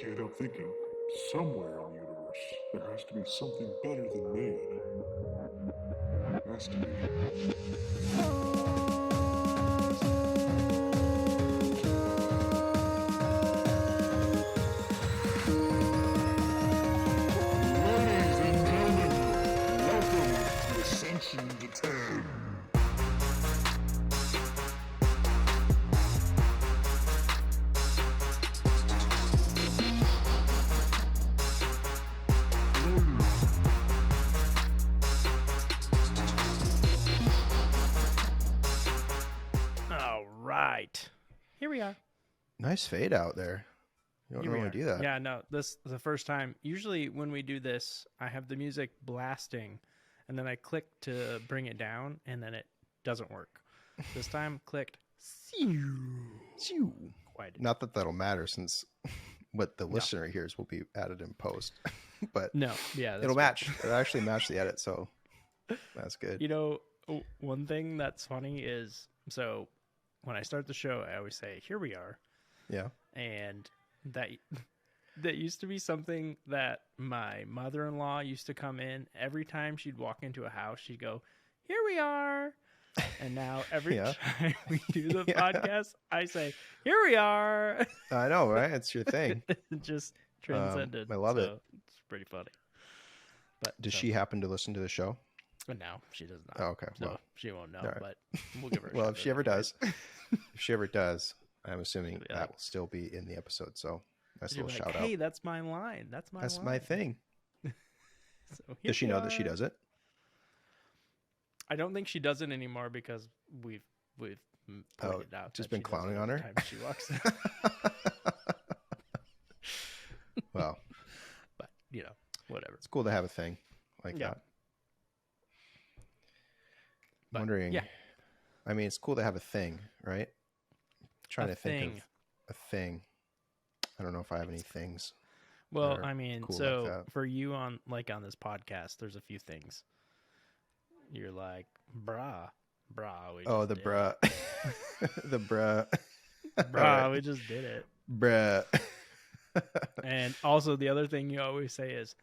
can't help thinking, somewhere in the universe, there has to be something better than man. Has to be. Ladies and gentlemen, welcome to Ascension To Ten. All right. Here we are. Nice fade out there. You don't Here we normally are. do that. Yeah, no, this is the first time. Usually when we do this, I have the music blasting and then I click to bring it down and then it doesn't work. This time clicked. Quite. Not that that'll matter since what the listener hears will be added in post. But No, yeah. it'll match. It'll actually match the edit, so that's good. You know, one thing that's funny is, so when I start the show, I always say, here we are. Yeah. And that used to be something that my mother-in-law used to come in every time she'd walk into a house. She'd go, here we are. And now every time we do the podcast, I say, here we are. I know, right? It's your thing. Just transcended. I love it. It's pretty funny. But Does she happen to listen to the show? No, she does not. Oh, okay. So Well, she won't know, right. but we'll give her a well, shout if she out ever anyway. does, I'm assuming Yeah. that will still be in the episode. So nice You're little like, shout hey, out. that's my line. That's my That's line. my thing. So here Does she we know that she are. does it? I don't think she does it anymore because we've pointed out just that been she does it clowning every on her? time she walks in. Well, But whatever. it's cool to have a thing like Yeah. that. But, Wondering. yeah. I mean, it's cool to have a thing, right? Trying A to think thing. of a thing. I don't know if I have any things. Well, Or I mean, cool so like that. for you on this podcast, there's a few things. You're like, brah. We Oh, just the did bruh. The bruh. it. Brah, we just did it. Bruh. And also the other thing you always say is,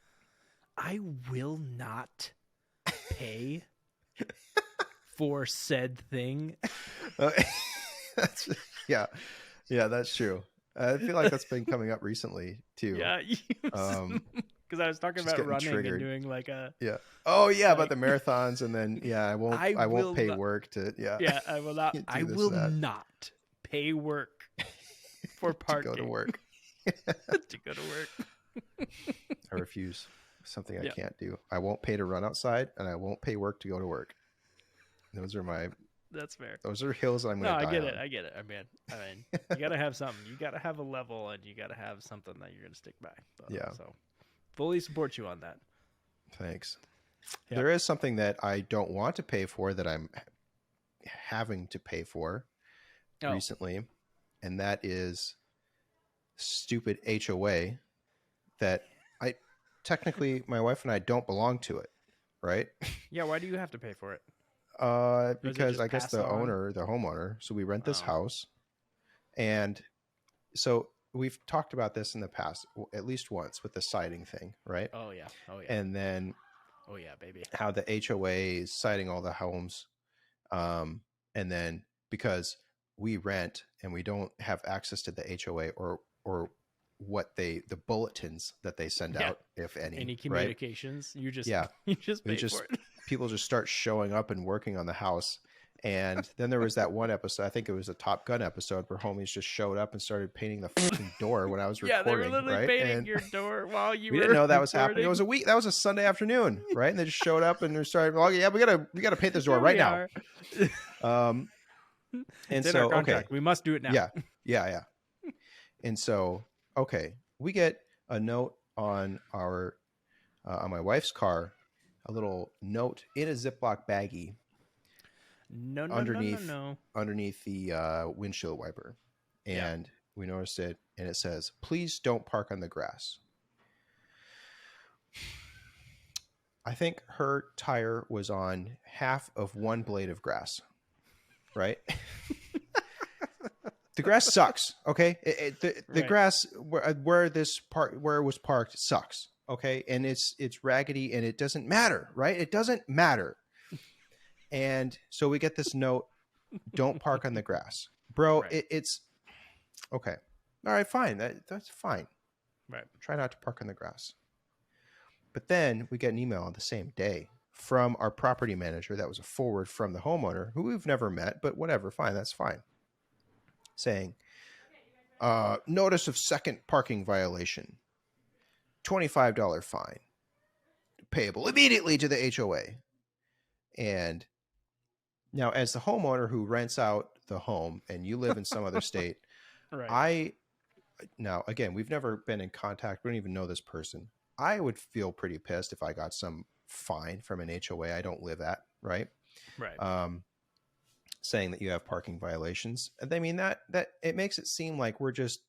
I will not pay for said thing. That's, yeah, that's true. I feel like that's been coming up recently too. Yeah. Because I was talking just about getting running triggered. and doing like a... Yeah. Oh yeah, Like- about the marathons, and then I will won't pay not- work to. Yeah. Yeah, I will not. Do I this, will that. not pay work for To parking. go to work. To go to work. I refuse. Something I Yeah. can't do. I won't pay to run outside, and I won't pay work to go to work. Those are That's fair. hills I'm No, going to I die get it. on. I get it. I mean, you got to have something. You got to have a level, and you got to have something that you're going to stick by. Yeah. So, fully support you on that. Thanks. Yeah. There is something that I don't want to pay for that I'm having to pay for Oh. recently, and that is stupid HOA that technically my wife and I don't belong to it, right? Yeah. Why do you have to pay for it? Because just I guess pass the on? homeowner, so we rent this Oh. house, and so we've talked about this in the past, at least once, with the siding thing, right? Oh yeah. Oh yeah. And then Oh yeah, baby. how the HOA is siding all the homes, and then because we rent and we don't have access to the HOA or what the bulletins that they send Yeah. out, if any, Any right? communications? You just Yeah. You just We pay just for it. people just start showing up and working on the house. And then there was that one episode, I think it was a Top Gun episode, where homies just showed up and started painting the fucking door when I was Yeah, they recording, were literally right? painting And your door while you we were didn't know that was happening. It recording. was a Sunday afternoon, right? And they just showed up and they started, oh yeah, we gotta paint this door Here right we now. are. And It's in so our contract. okay, We must do it now. yeah. And so okay, we get a note on our on my wife's car, a little note in a Ziploc baggie No, underneath no. underneath the windshield wiper, Yeah. and we noticed it, and it says, "Please don't park on the grass." I think her tire was on half of one blade of grass, right? The grass sucks. Okay. The Right. grass where it was parked sucks. Okay. And it's raggedy and it doesn't matter, right? It doesn't matter. And so we get this note, don't park on the grass, bro. Right. It's okay. All right, fine. That's fine. Right. Try not to park on the grass. But then we get an email on the same day from our property manager that was a forward from the homeowner who we've never met, but whatever, fine, that's fine. Saying, notice of second parking violation, $25 fine, payable immediately to the HOA. And now, as the homeowner who rents out the home and you live in some other state, Right. Now, again, we've never been in contact. We don't even know this person. I would feel pretty pissed if I got some fine from an HOA I don't live at, right? Right. Saying that you have parking violations. And I mean, that it makes it seem like we're just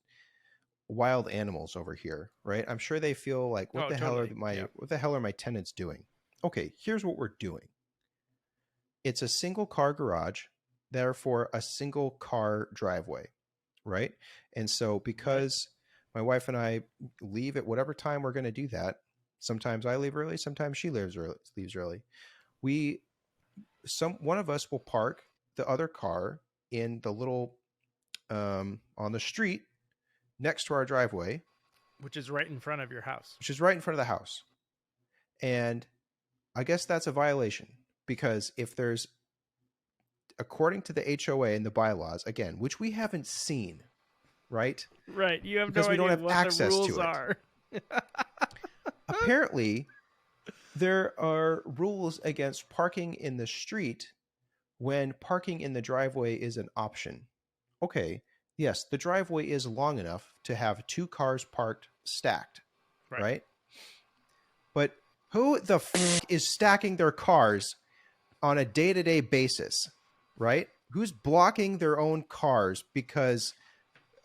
wild animals over here, right? I'm sure they feel like, what the hell are my tenants doing? Okay, here's what we're doing. It's a single car garage, therefore a single car driveway, right? And so because my wife and I leave at whatever time we're going to do that, sometimes I leave early, sometimes she leaves early. One of us will park the other car in the little on the street next to our driveway, Which is right in front of your house. which is right in front of the house. And I guess that's a violation because if there's, according to the HOA and the bylaws, again, which we haven't seen, right? Right. You have Because no we idea don't have what access the to rules it. are. Apparently, there are rules against parking in the street when parking in the driveway is an option. Okay, yes, the driveway is long enough to have two cars parked stacked, right? But who the f is stacking their cars on a day-to-day basis, right? Who's blocking their own cars because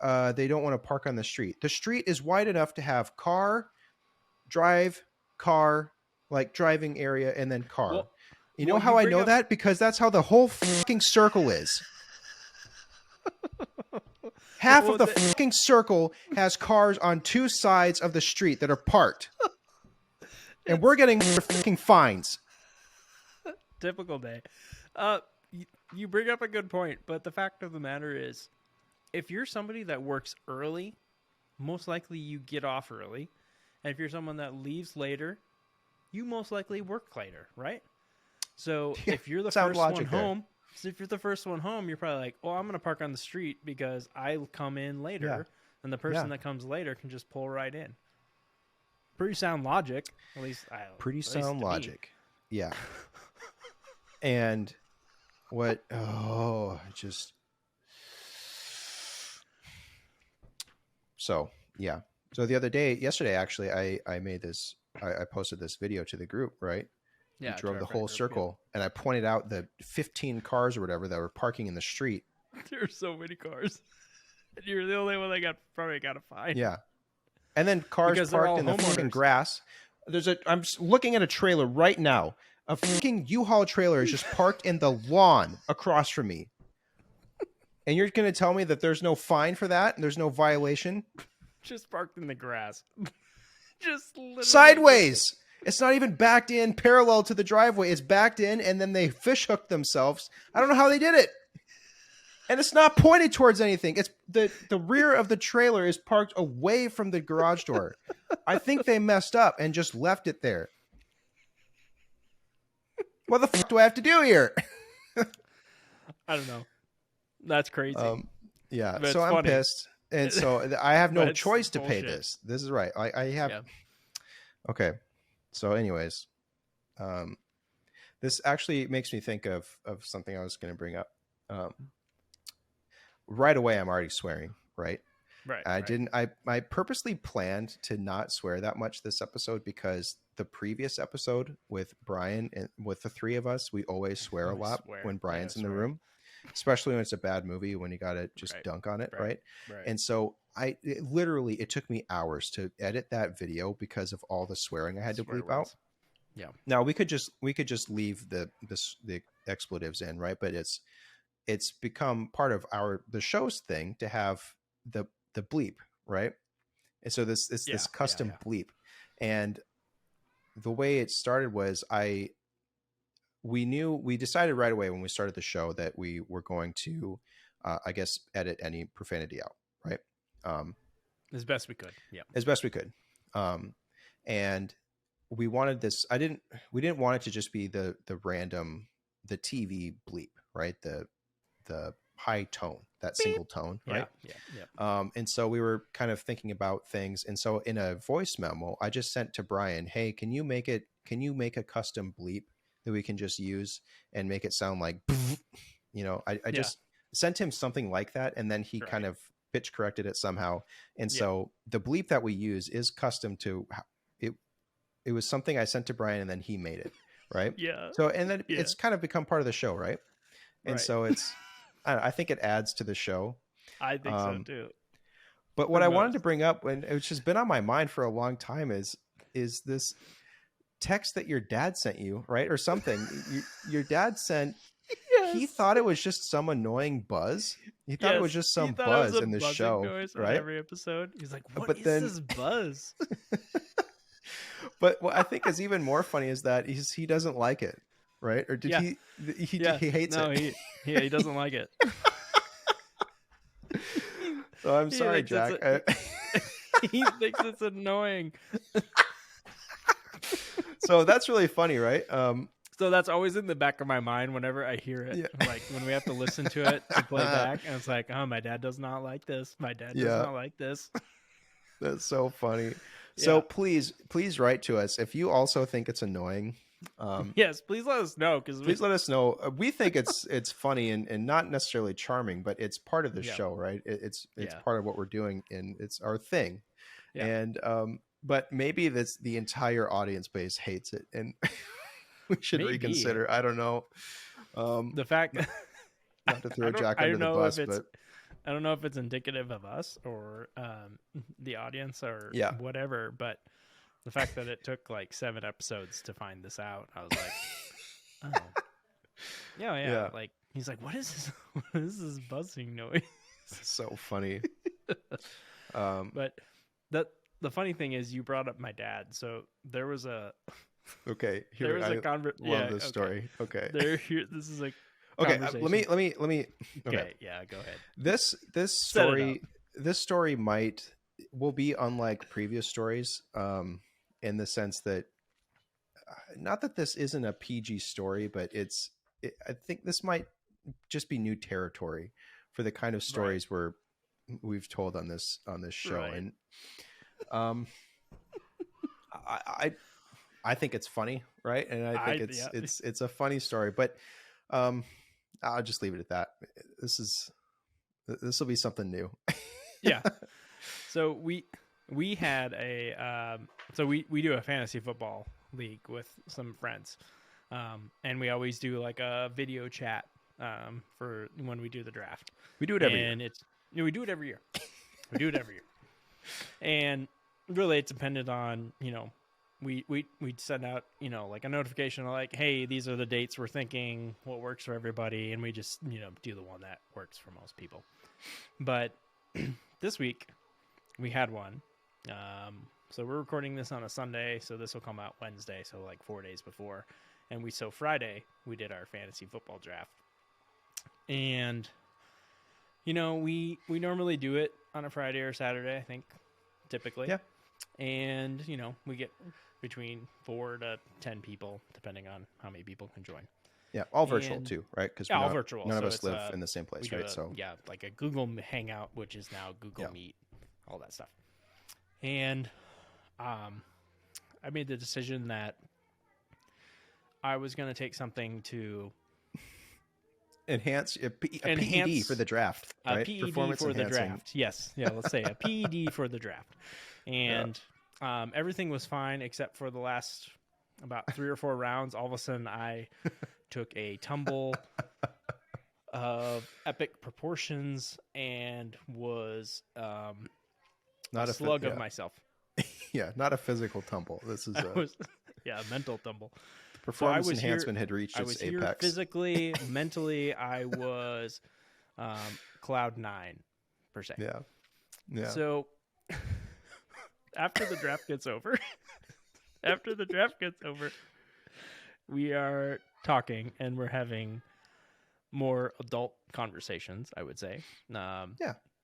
they don't want to park on the street? The street is wide enough to have car, like driving area, and then car. Well, you know how I know that? Because that's how the whole fucking circle is. Half of the fucking circle has cars on two sides of the street that are parked. And we're getting fucking fines. Typical day. You bring up a good point, but the fact of the matter is, if you're somebody that works early, most likely you get off early. And if you're someone that leaves later, you most likely work later, right? So if you're the first one home, you're probably like, well, I'm going to park on the street because I'll come in later, and the person that comes later can just pull right in. Pretty sound logic, at least. Pretty sound logic, yeah. And what? So yeah. So yesterday, actually, I made this. I posted this video to the group, right? Yeah, we drove the whole circle, and I pointed out the 15 cars or whatever that were parking in the street. There are so many cars. You're the only one that probably got a fine. Yeah. And then cars parked in the fucking grass. I'm looking at a trailer right now. A fucking U-Haul trailer is just parked in the lawn across from me. And you're going to tell me that there's no fine for that? And there's no violation? Just parked in the grass. Just literally sideways. It's not even backed in parallel to the driveway. It's backed in, and then they fish hooked themselves. I don't know how they did it. And it's not pointed towards anything. It's the rear of the trailer is parked away from the garage door. I think they messed up and just left it there. What the fuck do I have to do here? I don't know. That's crazy. Yeah. But so I'm pissed. And so I have no choice to pay bullshit. this. This is right. I have. Yeah. Okay. So anyways, this actually makes me think of something I was going to bring up. Right away, I'm already swearing, right? Right. I purposely planned to not swear that much this episode because the previous episode with Bryan and with the three of us, we always swear a lot when Bryan's in the room, especially when it's a bad movie, when you got to just dunk on it. Right. And so it took me hours to edit that video because of all the swearing I had to bleep out. Yeah. Now we could just leave the expletives in, right? But it's become part of the show's thing to have the bleep, right? And so this custom bleep, and the way it started was we decided right away when we started the show that we were going to, I guess, edit any profanity out, right? As best we could. Yeah. As best we could. And we wanted this, we didn't want it to just be the random, the TV bleep, right? The high tone, that beep. Single tone, right? Yeah. And so we were kind of thinking about things. And so in a voice memo, I just sent to Bryan, hey, can you make a custom bleep that we can just use and make it sound like, you know, I just sent him something like that. And then he kind of pitch corrected it somehow. And so the bleep that we use is custom to it. It was something I sent to Bryan and then he made it. Right. Yeah. So, and then it's kind of become part of the show. Right. And so it's, I think it adds to the show. I think so too. But what I wanted to bring up, and it's just been on my mind for a long time, is this text that your dad sent you, right? Or something. Your dad sent, he thought it was just some annoying buzz. He thought it was just some buzz in the show, right? Every episode. He's like, what is this buzz? But what I think is even more funny is that he doesn't like it, right? Or did he hates it? He doesn't like it. So I'm sorry, Jack. He thinks it's annoying. So that's really funny, right? So that's always in the back of my mind whenever I hear it. Yeah. Like when we have to listen to it to play back, and it's like, oh, my dad does not like this. My dad does not like this. That's so funny. So please write to us if you also think it's annoying. Yes, please let us know, please let us know. We think it's funny and not necessarily charming, but it's part of the show, right? It's part of what we're doing, and it's our thing. Yeah. And but maybe the entire audience base hates it, and we should reconsider. I don't know. The fact not to throw Jack under the bus, but I don't know if it's indicative of us or the audience or whatever, but the fact that it took like 7 episodes to find this out, I was like, oh. Yeah. Like, he's like, what is this? What is this buzzing noise? So funny. But the funny thing is you brought up my dad. So there was a... Okay. Love this story. Okay. This is a okay. Let me. Okay. Okay. Yeah. Go ahead. This story will be unlike previous stories, in the sense that, not that this isn't a PG story, but I think this might just be new territory for the kind of stories we've told on this show, and I think it's funny, right? And I think it's a funny story, but I'll just leave it at that. This will be something new. Yeah. So we had we do a fantasy football league with some friends, and we always do like a video chat for when we do the draft. We do it every year. We do it every year. We do it every year, and really it's dependent on we'd send out, like a notification like, hey, these are the dates we're thinking, what works for everybody. And we just, do the one that works for most people. But this week we had one. So we're recording this on a Sunday. So this will come out Wednesday. So like 4 days before. And Friday we did our fantasy football draft. And, we normally do it on a Friday or Saturday, I think, typically. Yeah. And, we get between 4 to 10 people, depending on how many people can join. Yeah, all virtual too, right? Because all virtual. None of us live in the same place, right? Like a Google Hangout, which is now Google Meet, all that stuff. And I made the decision that I was going to take something to enhance a PED for the draft, right? A PED for the draft. Yes. Yeah, let's say a PED for the draft. And everything was fine except for the last about 3 or 4 rounds. All of a sudden, I took a tumble of epic proportions and was not a slug of myself. Yeah, not a physical tumble. This is a mental tumble. Performance enhancement had reached I its was here apex. physically, mentally. I was cloud 9 per se. Yeah. Yeah. So after the draft gets over, we are talking and we're having more adult conversations, I would say.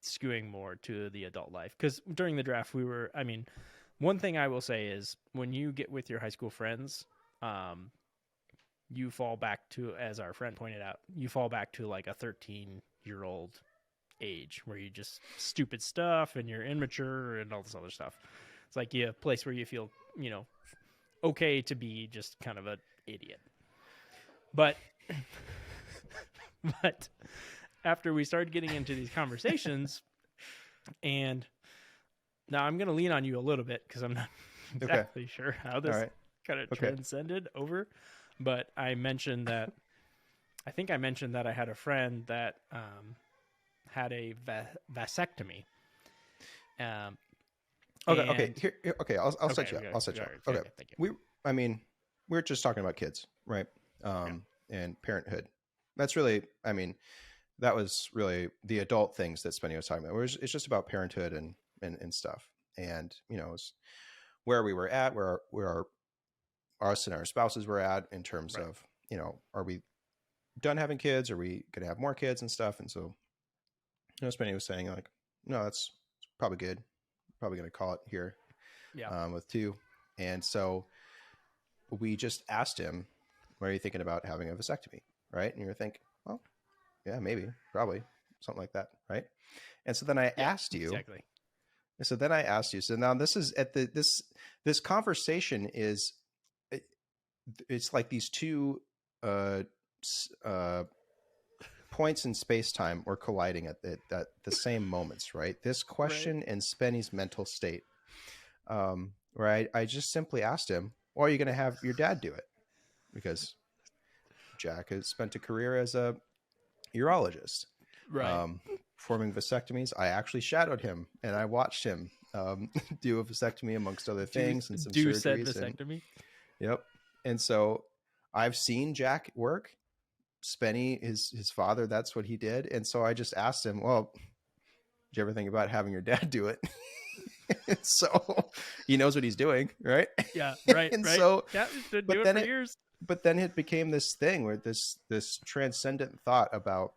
Skewing more to the adult life. Because during the draft, one thing I will say is when you get with your high school friends, you fall back to, as our friend pointed out, you fall back to like a 13-year-old age where you just stupid stuff and you're immature and all this other stuff. It's like a place where you feel, okay to be just kind of an idiot. But after we started getting into these conversations, and now I'm going to lean on you a little bit because I'm not exactly sure how this kind of transcended over. But I mentioned that I had a friend that had a vasectomy. I'll set you up. I'll set you up. Okay. Thank you. We're just talking about kids, right? And parenthood. That's really, that was really the adult things that Spenny was talking about. It's just about parenthood and stuff. And, it's where we were at, where us and our spouses were at in terms of, are we done having kids? Are we going to have more kids and stuff? And so, Spenny was saying like, no, that's probably good. Probably going to call it here with 2. And so we just asked him, what are you thinking about having a vasectomy? Right. And you're thinking, well, yeah, maybe, probably something like that. Right. And so then I asked you, exactly. So then I asked you, so now this is at this conversation is, it's like these 2 points in space-time were colliding at the same moments, right? This question and Spenny's mental state, where I just simply asked him, well, are you going to have your dad do it? Because Jack has spent a career as a urologist, performing vasectomies. I actually shadowed him and I watched him do a vasectomy amongst other things and some surgeries. Said vasectomy. Yep. And so I've seen Jack work. Spenny, his father, that's what he did. And so I just asked him, well, did you ever think about having your dad do it? So he knows what he's doing, right? Yeah, right. And right. so, yeah, been doing it for years. But then it became this thing where this transcendent thought about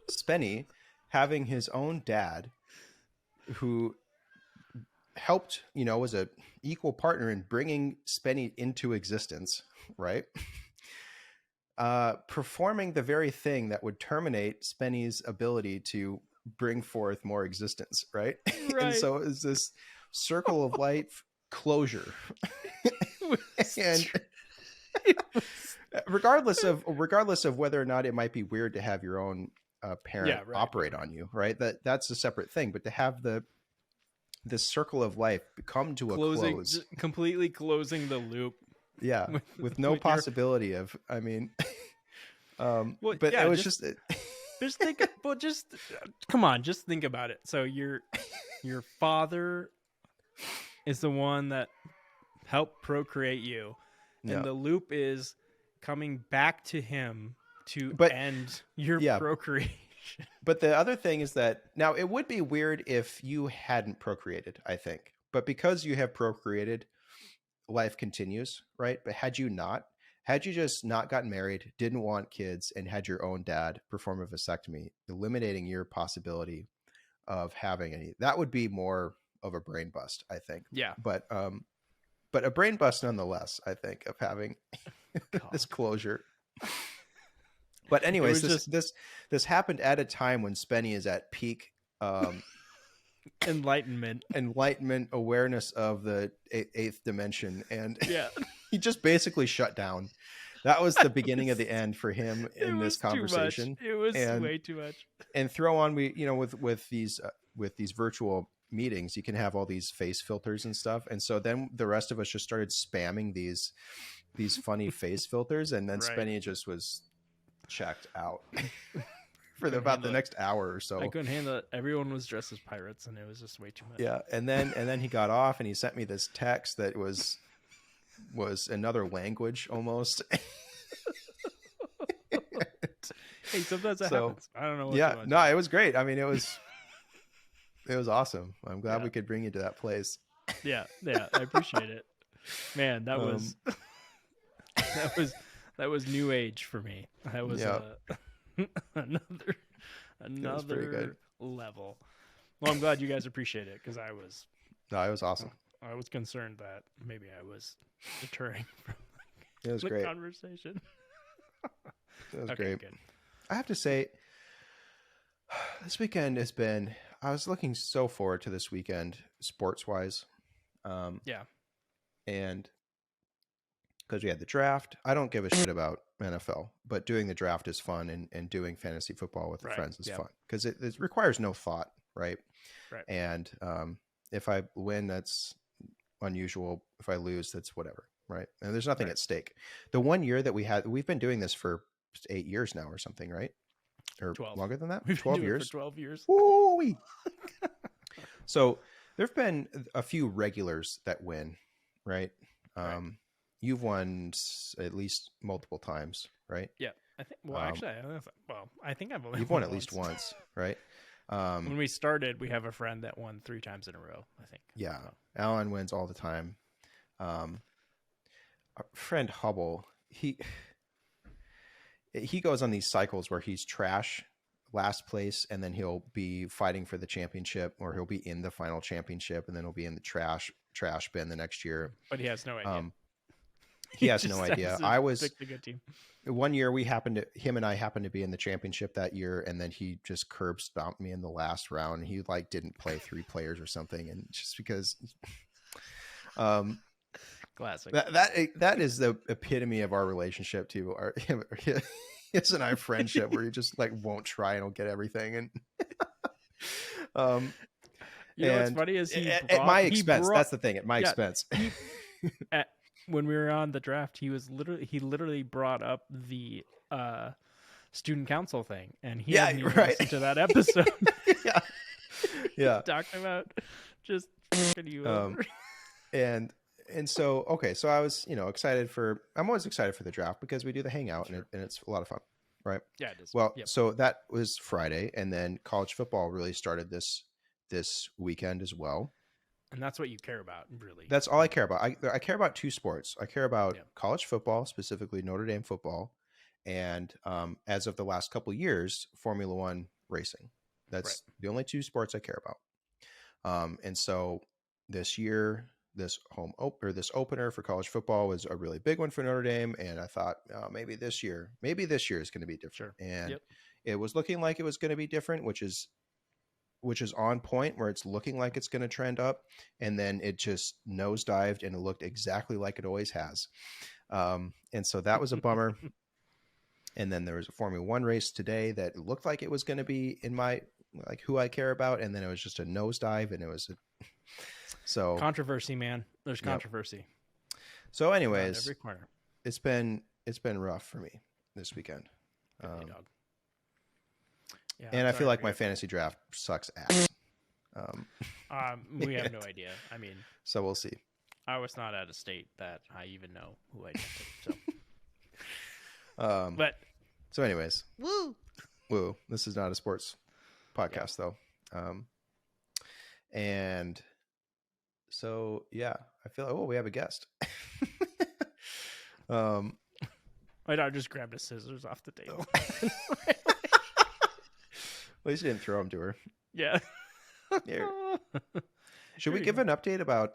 Spenny having his own dad who helped, was a equal partner in bringing Spenny into existence, right? Performing the very thing that would terminate Spenny's ability to bring forth more existence, right? And so it's this circle of life closure. And regardless of whether or not it might be weird to have your own parent operate on you, right? That's a separate thing. But to have this circle of life come to a close, completely closing the loop. Yeah, with no possibility of. But it was just think. Well, come on, just think about it. So your father is the one that helped procreate you, and the loop is coming back to him to end your procreation. But the other thing is that now it would be weird if you hadn't procreated, I think. But because you have procreated, life continues, right? But had you just not gotten married, didn't want kids, and had your own dad perform a vasectomy, eliminating your possibility of having any, that would be more of a brain bust, I think. Yeah. But a brain bust nonetheless, I think, of having this closure. But anyways, this happened at a time when Spenny is at peak enlightenment awareness of the 8th dimension, and he just basically shut down. That was the beginning of the end for him in this conversation. It was way too much. And throw on, with these virtual meetings, you can have all these face filters and stuff, and so then the rest of us just started spamming these funny face filters, and then Spenny just was checked out for about the next hour or so. I couldn't handle it. Everyone was dressed as pirates, and it was just way too much. Yeah, and then he got off, and he sent me this text that was was another language almost. Hey, sometimes that happens. I don't know what you Yeah, want no, to it was great. I mean, it was awesome. I'm glad Yeah. we could bring you to that place. do. Yeah, I appreciate it. Man, that was that was new age for me. That was Yeah. another was pretty good. level. Well, I'm glad you guys appreciate it because I was No, it was awesome. concerned that maybe I was deterring from It was the great. conversation. It was Okay, great. good. I have to say, this weekend has been. I was looking so forward to this weekend, sports wise. Yeah. And because we had the draft, I don't give a shit about NFL, but doing the draft is fun, and doing fantasy football with the Right, friends is yeah. fun because it requires no thought, right? Right. And if I win, that's unusual. If I lose, that's whatever, right? And there's nothing Right. at stake. The 1 year that we've been doing this for 8 years now or something, right? Or 12. longer than that? We've been 12 doing it years? for 12 years. Woo-wee. So there've been a few regulars that win, right? Right. You've won at least multiple times, right? Yeah. I think. Well, actually, I don't know I think I've only You've won at least once, right? When we started, we have a friend that won 3 times in a row. I think. Yeah, So, Alan wins all the time. Our friend Hubble, he goes on these cycles where he's trash last place, and then he'll be fighting for the championship, or he'll be in the final championship, and then he'll be in the trash bin the next year. but he has no idea. He has no just idea. has to I was pick the good team. 1 year him and I happened to be in the championship that year, and then he just curb stomped me in the last round. He didn't play 3 players or something, and just because Classic. that is the epitome of our relationship too. His and I friendship, where you just won't try and will get everything, and you know what's funny is at my expense. That's the thing, at my expense. When we were on the draft, he literally brought up the student council thing, and he hadn't even listened to that episode. yeah. Talking about just fucking you over. And so, okay, so I was, I'm always excited for the draft because we do the hangout, and it's a lot of fun, right? Yeah, it is. Well, Yep. so that was Friday, and then college football really started this weekend as well. And that's what you care about, really. That's all I care about. I care about 2 sports. I care about college football, specifically Notre Dame football, and as of the last couple of years, Formula One racing. That's the only 2 sports I care about. And so this year, this opener for college football was a really big one for Notre Dame, and I thought maybe this year is going to be different. Sure. And it was looking like it was going to be different, which is on point, where it's looking like it's going to trend up, and then it just nosedived, and it looked exactly like it always has. And so that was a bummer. And then there was a Formula One race today that looked like it was going to be in my who I care about, and then it was just a nosedive, and it was so controversy, man. There's controversy. So, anyways, every corner. It's been rough for me this weekend. Dog. Yeah, and I feel like my fantasy draft sucks ass. We have no idea. I mean, so we'll see. I was not at a state that I even know who I drafted. So, but so, anyways, woo. This is not a sports podcast, though. And so, yeah, I feel like, we have a guest. I just grabbed his scissors off the table. At least you didn't throw them to her. Yeah. Should we give an update about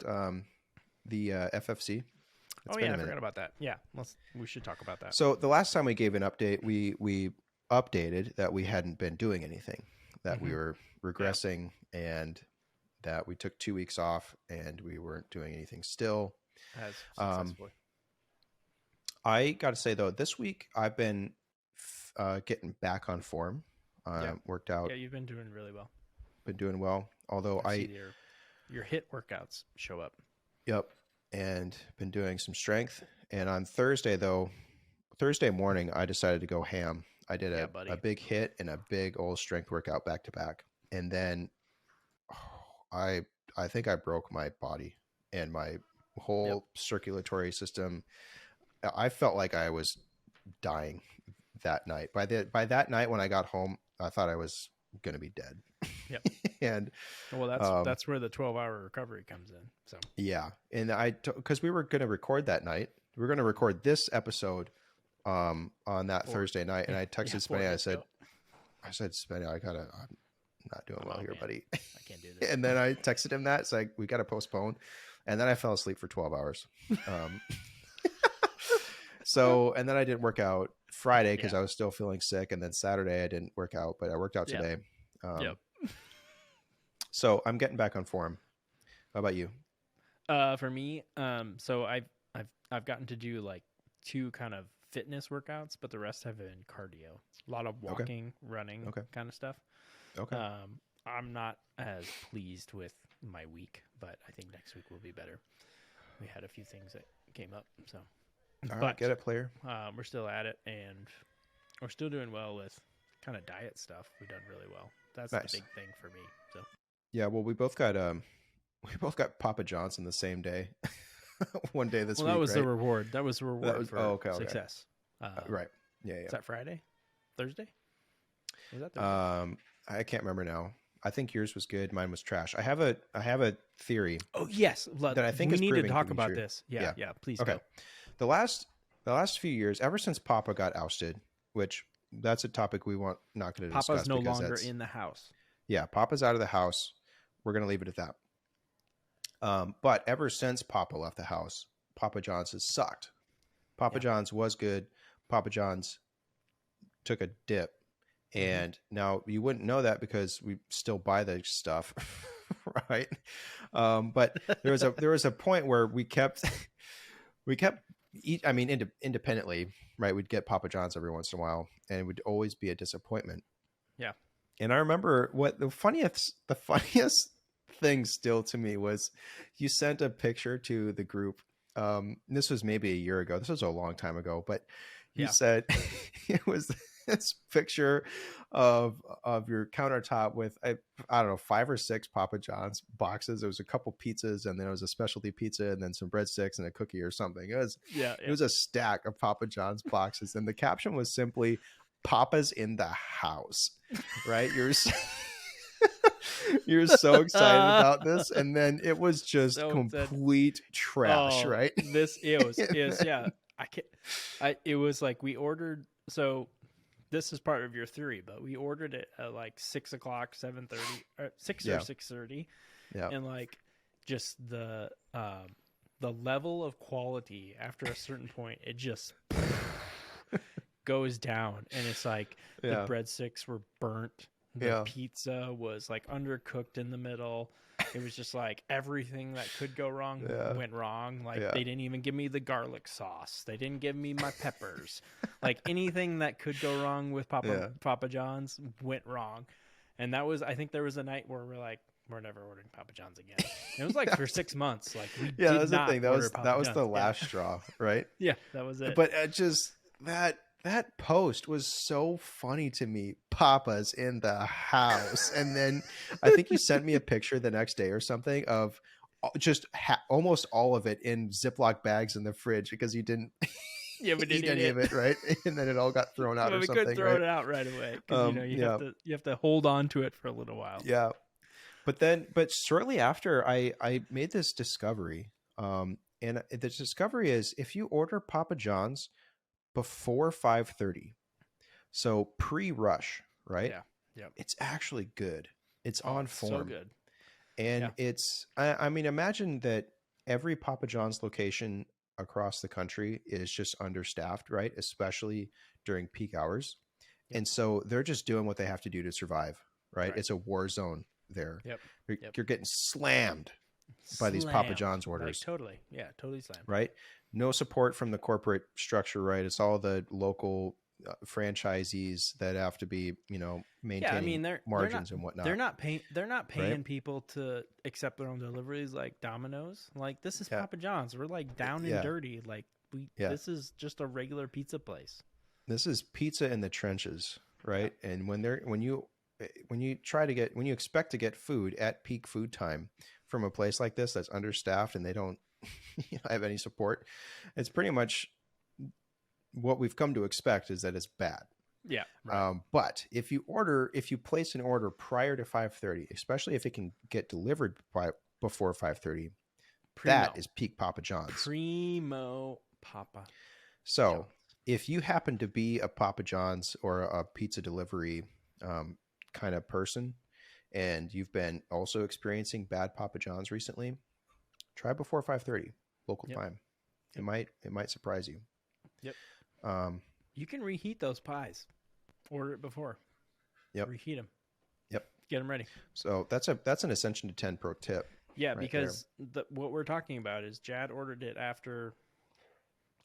the FFC? I forgot about that. Yeah, we should talk about that. So the last time we gave an update, we updated that we hadn't been doing anything, that we were regressing, and that we took 2 weeks off, and we weren't doing anything still. I got to say, though, this week I've been getting back on form. Worked out. Yeah, you've been doing really well. Been doing well. Although I see your HIIT workouts show up. Yep. And been doing some strength. And on Thursday morning, I decided to go ham. I did a big HIIT and a big old strength workout back to back. And then I think I broke my body and my whole circulatory system. I felt like I was dying that night. By that night when I got home, I thought I was going to be dead. Yep. And well, that's where the 12-hour recovery comes in. So yeah, and because we were going to record that night, we were going to record this episode on that Thursday night, and I texted Spenny. I said, Spenny, I'm not doing well here, buddy. I can't do this. And then I texted him that. It's like, we got to postpone. And then I fell asleep for 12 hours. And then I didn't work out Friday because I was still feeling sick. And then Saturday I didn't work out, but I worked out today. So I'm getting back on form. How about you? For me, so I've gotten to do like 2 kind of fitness workouts, but the rest have been cardio. A lot of walking, running, kind of stuff. Okay. I'm not as pleased with my week, but I think next week will be better. We had a few things that came up, so. All right, get it, player. We're still at it, and we're still doing well with kind of diet stuff. We've done really well. That's the big thing for me. So. Yeah, well, we both got Papa John's the same day. One day this week. That was the reward. That was the reward for success. Right. Yeah. Is that Friday? Thursday? Was that Thursday? I can't remember now. I think yours was good. Mine was trash. I have a theory. Oh yes, that I think we need to talk about this. Yeah. Please. Okay. Go. The last few years, ever since Papa got ousted, which that's a topic we want not going to discuss. Papa's no longer in the house. Yeah, Papa's out of the house. We're going to leave it at that. But ever since Papa left the house, Papa John's has sucked. Papa John's was good. Papa John's took a dip. And now you wouldn't know that because we still buy the stuff, right? But there was a point where we kept independently, right? We'd get Papa John's every once in a while, and it would always be a disappointment. Yeah. And I remember what the funniest thing still to me was you sent a picture to the group. This was maybe a year ago. This was a long time ago, but you said it was this picture of your countertop with I don't know 5 or 6 Papa John's boxes. There was a couple pizzas, and then it was a specialty pizza, and then some breadsticks and a cookie or something. It was a stack of Papa John's boxes, and the caption was simply "Papa's in the house." Right? You're so excited about this, and then it was just complete trash. Right? It was like we ordered. So this is part of your theory, but we ordered it at like 6 o'clock, 7:30, or 6 or 6:30, and like just the level of quality after a certain point, it just goes down, and it's like the breadsticks were burnt, the pizza was like undercooked in the middle. It was just like everything that could go wrong went wrong. Like they didn't even give me the garlic sauce. They didn't give me my peppers. Like anything that could go wrong with Papa John's went wrong. And I think there was a night where we're like, we're never ordering Papa John's again. And it was like for 6 months. Like we did that was not the thing. That was the last Yeah. straw, right? Yeah, that was it. But just that post was so funny to me. Papa's in the house. And then I think you sent me a picture the next day or something of just almost all of it in Ziploc bags in the fridge because you didn't eat any of it, right? And then it all got thrown out or something. We couldn't throw it out right away because you have to hold on to it for a little while. Yeah. But shortly after I made this discovery, and the discovery is if you order Papa John's before 5:30, so pre-rush, right? Yeah. It's actually good. It's on form. So good. And it's, I mean, imagine that every Papa John's location across the country is just understaffed, right? Especially during peak hours. Yep. And so they're just doing what they have to do to survive, right? It's a war zone there. You're getting slammed by these Papa John's orders. Like, totally. Yeah, totally slammed. Right? No support from the corporate structure, right? It's all the local franchisees that have to be, maintaining margins and whatnot. They're not paying people to accept their own deliveries like Domino's. Like this is Papa John's. We're like down and dirty. Like this is just a regular pizza place. This is pizza in the trenches, right? Yeah. And when you expect to get food at peak food time from a place like this that's understaffed and they don't have any support. It's pretty much what we've come to expect is that it's bad. Yeah. Right. But if you place an order prior to 5:30, especially if it can get delivered before 5:30, that is peak Papa John's. Primo Papa. So John's. if you happen to be a Papa John's or a pizza delivery kind of person, and you've been also experiencing bad Papa John's recently, try before 5:30 local time. It might surprise you. Yep. You can reheat those pies. Order it before. Yep. Reheat them. Yep. Get them ready. So that's an Ascension to 10 pro tip. Yeah, right, because what we're talking about is JAD ordered it after.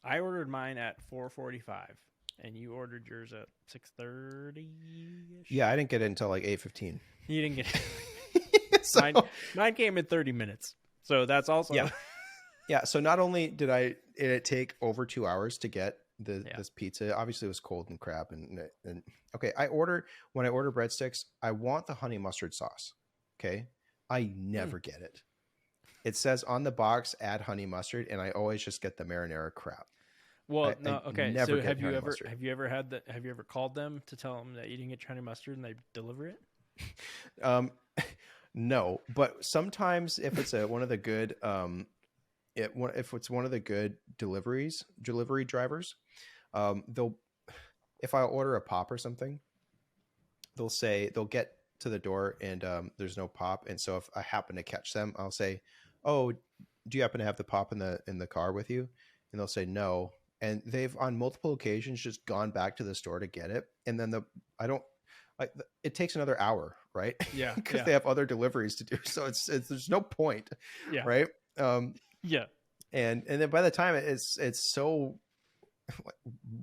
I ordered mine at 4:45, and you ordered yours at 6:30. Yeah, I didn't get it until like 8:15. You didn't get it. So, mine came in 30 minutes. So that's also yeah. So not only did it take over 2 hours to get this pizza. Obviously, it was cold and crap. And okay, when I order breadsticks, I want the honey mustard sauce. Okay, I never get it. It says on the box add honey mustard, and I always just get the marinara crap. Well, okay. So have you ever called them to tell them that you didn't get honey mustard and they deliver it? No, but sometimes if it's one of the good if it's one of the good delivery drivers, if I order a pop or something, they'll get to the door and there's no pop, and so if I happen to catch them, I'll say, "Oh, do you happen to have the pop in the car with you?" And they'll say no, and they've on multiple occasions just gone back to the store to get it, and then it takes another hour, right? Yeah, because they have other deliveries to do, so it's there's no point, right? Yeah. And then by the time it's so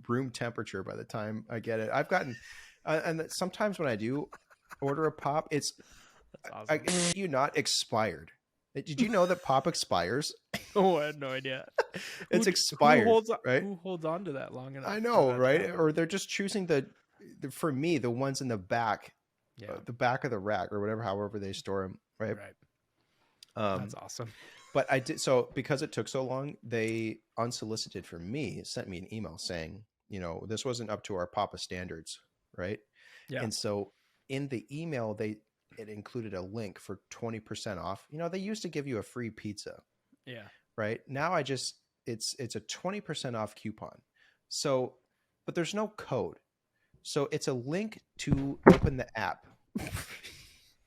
room temperature by the time I get it, I've gotten and sometimes when I do order a pop, it's awesome. Not expired. Did you know that pop expires? Oh, I had no idea. It's expired. Who holds on to that long enough? I know, right? Or they're just choosing for me, the ones in the back, the back of the rack or whatever, however they store them, right? That's awesome. But I did so because it took so long. They unsolicited for me sent me an email saying, this wasn't up to our Papa standards, right? Yeah. And so in the email, it included a link for 20% off. They used to give you a free pizza. Yeah. Right now, it's a 20% off coupon. So, but there's no code. So it's a link to open the app.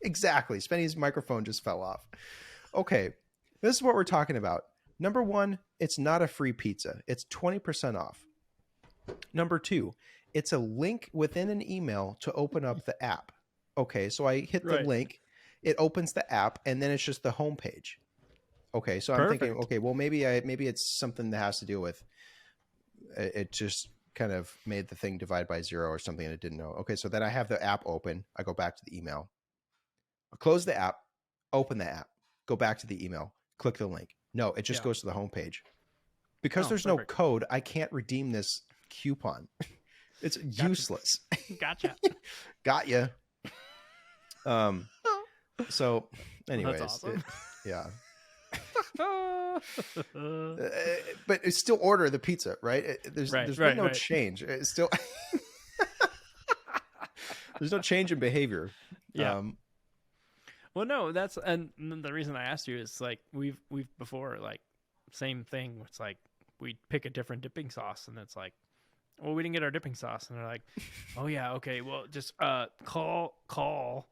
Exactly. Spenny's microphone just fell off. Okay. This is what we're talking about. Number one, it's not a free pizza. It's 20% off. Number two, it's a link within an email to open up the app. Okay, so I hit the link, it opens the app, and then it's just the homepage. Okay, so I'm thinking, okay, well maybe it's something that has to do with it just kind of made the thing divide by 0 or something and it didn't know. Okay, so then I have the app open. I go back to the email. I close the app, open the app, go back to the email. Click the link. No, it just goes to the homepage. Because there's no code, I can't redeem this coupon. It's useless. Gotcha. Got ya. So anyways, that's awesome. But it's still order the pizza, right? There's been no change. It's still there's no change in behavior. Yeah. Well, no, and the reason I asked you is like we've before, like same thing. It's like we pick a different dipping sauce, and it's like, well, we didn't get our dipping sauce, and they're like, oh yeah, okay, well, just call,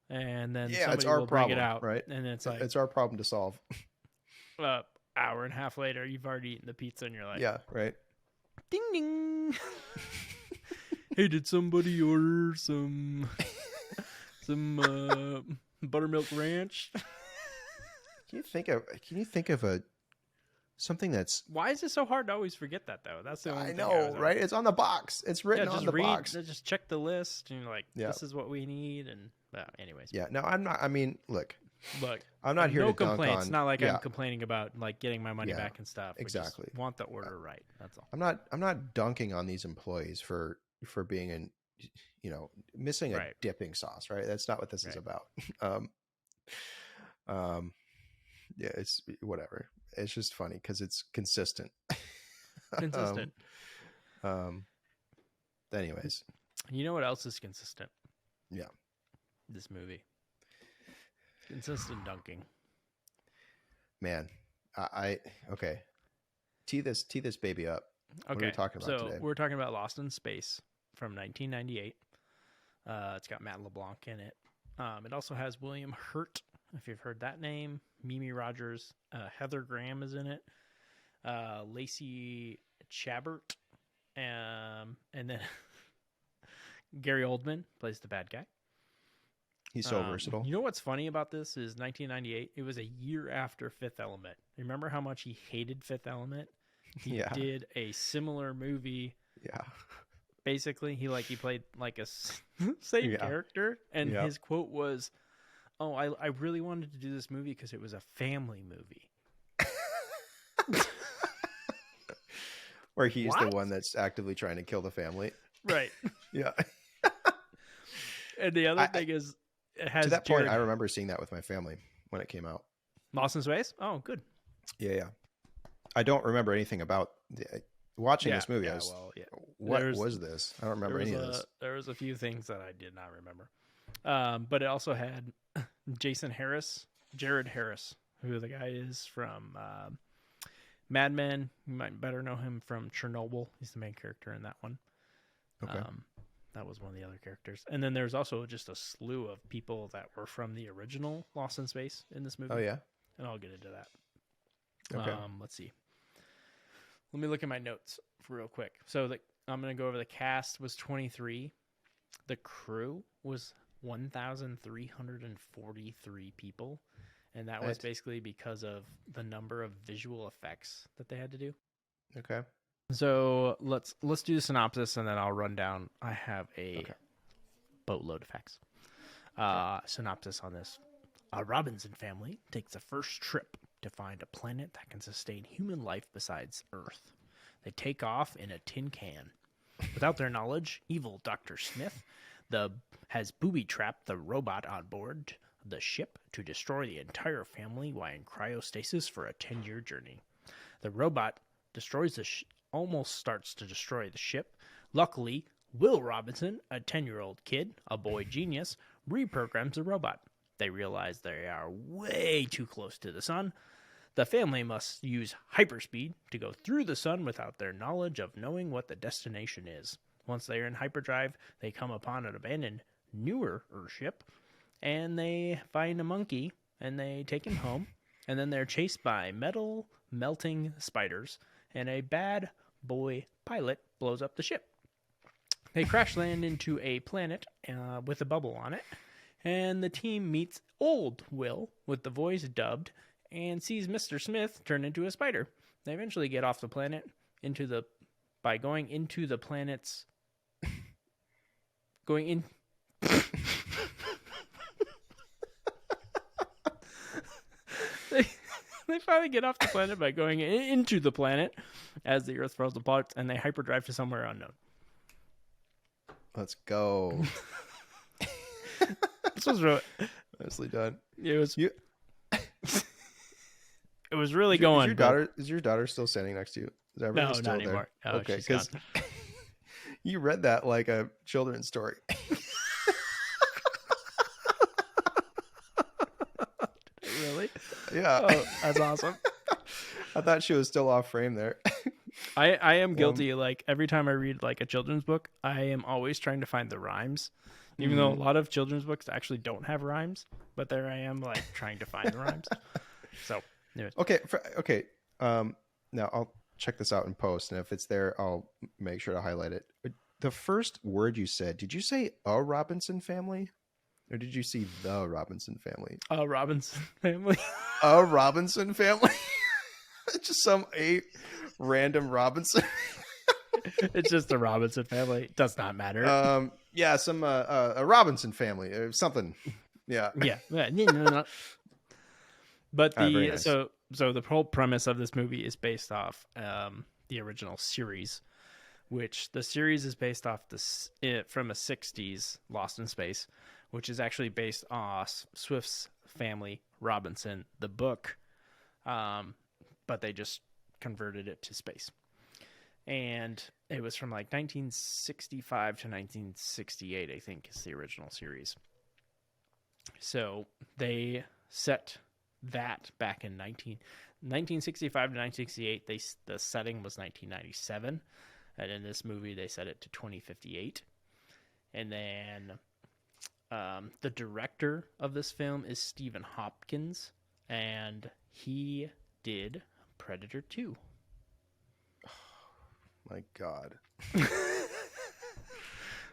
and then somebody will bring it out, right? And it's like it's our problem to solve. Hour and a half later, you've already eaten the pizza, and you're like, yeah, right. Ding ding. Hey, did somebody order some buttermilk ranch? Can you think of something that's... Why is it so hard to always forget that though? That's the only I thing know, right? It's on the box. It's written on the box. Just check the list and you're like, this is what we need. And anyways. Yeah, no, I'm not. I mean, look, Look, I'm not here to dunk complaints. on. It's not like I'm complaining about like getting my money back and stuff. Exactly. We just want the order right. That's all. I'm not dunking on these employees for being in, missing a dipping sauce, right? That's not what this is about. Yeah, it's whatever. It's just funny because it's consistent. Consistent. Anyways, You know what else is consistent? yeah, This movie. Consistent dunking. man, I okay. Tee this baby up. What are we Okay, talking about so today? we're talking about Lost in Space from 1998. It's got Matt LeBlanc in it. It also has William Hurt, if you've heard that name. Mimi Rogers. Heather Graham is in it. Lacey Chabert. And then Gary Oldman plays the bad guy. He's so versatile. You know what's funny about this is 1998. It was a year after Fifth Element. Remember how much he hated Fifth Element? He Yeah. did a similar movie. Yeah. Basically, he played like a same Yeah. character, and Yep. his quote was, "Oh, I really wanted to do this movie because it was a family movie." Where he's the What? one that's actively trying to kill the family. Right. Yeah. And the other thing is, it has To that Jared point, I remember seeing that with my family when it came out. Lost in Space. Oh, good. Yeah. I don't remember anything about watching this movie. Yeah, What There's- was this? I don't remember any of this. There was a few things that I did not remember. But it also had Jared Harris, who the guy is from Mad Men. You might better know him from Chernobyl. He's the main character in that one. Okay. That was one of the other characters. And then there's also just a slew of people that were from the original Lost in Space in this movie. Oh, yeah? And I'll get into that. Okay. Let's see. Let me look at my notes real quick. So I'm going to go over the cast was 23. The crew was 1,343 people. And that was Right. basically because of the number of visual effects that they had to do. Okay. So let's do the synopsis and then I'll run down. I have a boatload of facts. Synopsis on this. A Robinson family takes a first trip to find a planet that can sustain human life besides Earth. They take off in a tin can. Without their knowledge, evil Dr. Smith has booby-trapped the robot on board the ship to destroy the entire family while in cryostasis for a 10-year journey. The robot destroys almost starts to destroy the ship. Luckily, Will Robinson, a 10-year-old kid, a boy genius, reprograms the robot. They realize they are way too close to the sun. The family must use hyperspeed to go through the sun without their knowledge of knowing what the destination is. Once they are in hyperdrive, they come upon an abandoned, newer ship, and they find a monkey, and they take him home, and then they're chased by metal-melting spiders, and a bad boy pilot blows up the ship. They crash land into a planet with a bubble on it, and the team meets old Will with the voice dubbed and sees Mr. Smith turn into a spider. They eventually get off the planet by going into the planet's going in. They finally get off the planet by going into the planet as the Earth falls apart, and they hyperdrive to somewhere unknown. Let's go. This was really, Nicely done. it was You- it was really going. Is your daughter still standing next to you? Is No, everything still not there? anymore. No, Okay, she's gone. you read that like a children's story. Really? Yeah. Oh, that's awesome. I thought she was still off frame there. I am guilty. Like every time I read like a children's book, I am always trying to find the rhymes, even though a lot of children's books actually don't have rhymes. But there I am, like trying to find the rhymes. So, anyways. Okay. Now I'll check this out in post, and if it's there, I'll make sure to highlight it. The first word you said, did you say a Robinson family, or did you see the Robinson family? Robinson family. A Robinson family. Just a random Robinson. It's just the Robinson family. It does not matter. Yeah, some a Robinson family or something. Yeah. Yeah. No. But very nice. so the whole premise of this movie is based off the original series, which the series is based off from a 60s Lost in Space, which is actually based off Swift's family Robinson. The book but they just converted it to space. And it was from like 1965 to 1968, I think, is the original series. So they set that back in 1965 to 1968. The setting was 1997. And in this movie, they set it to 2058. And then the director of this film is Stephen Hopkins. And he did Predator 2. My God.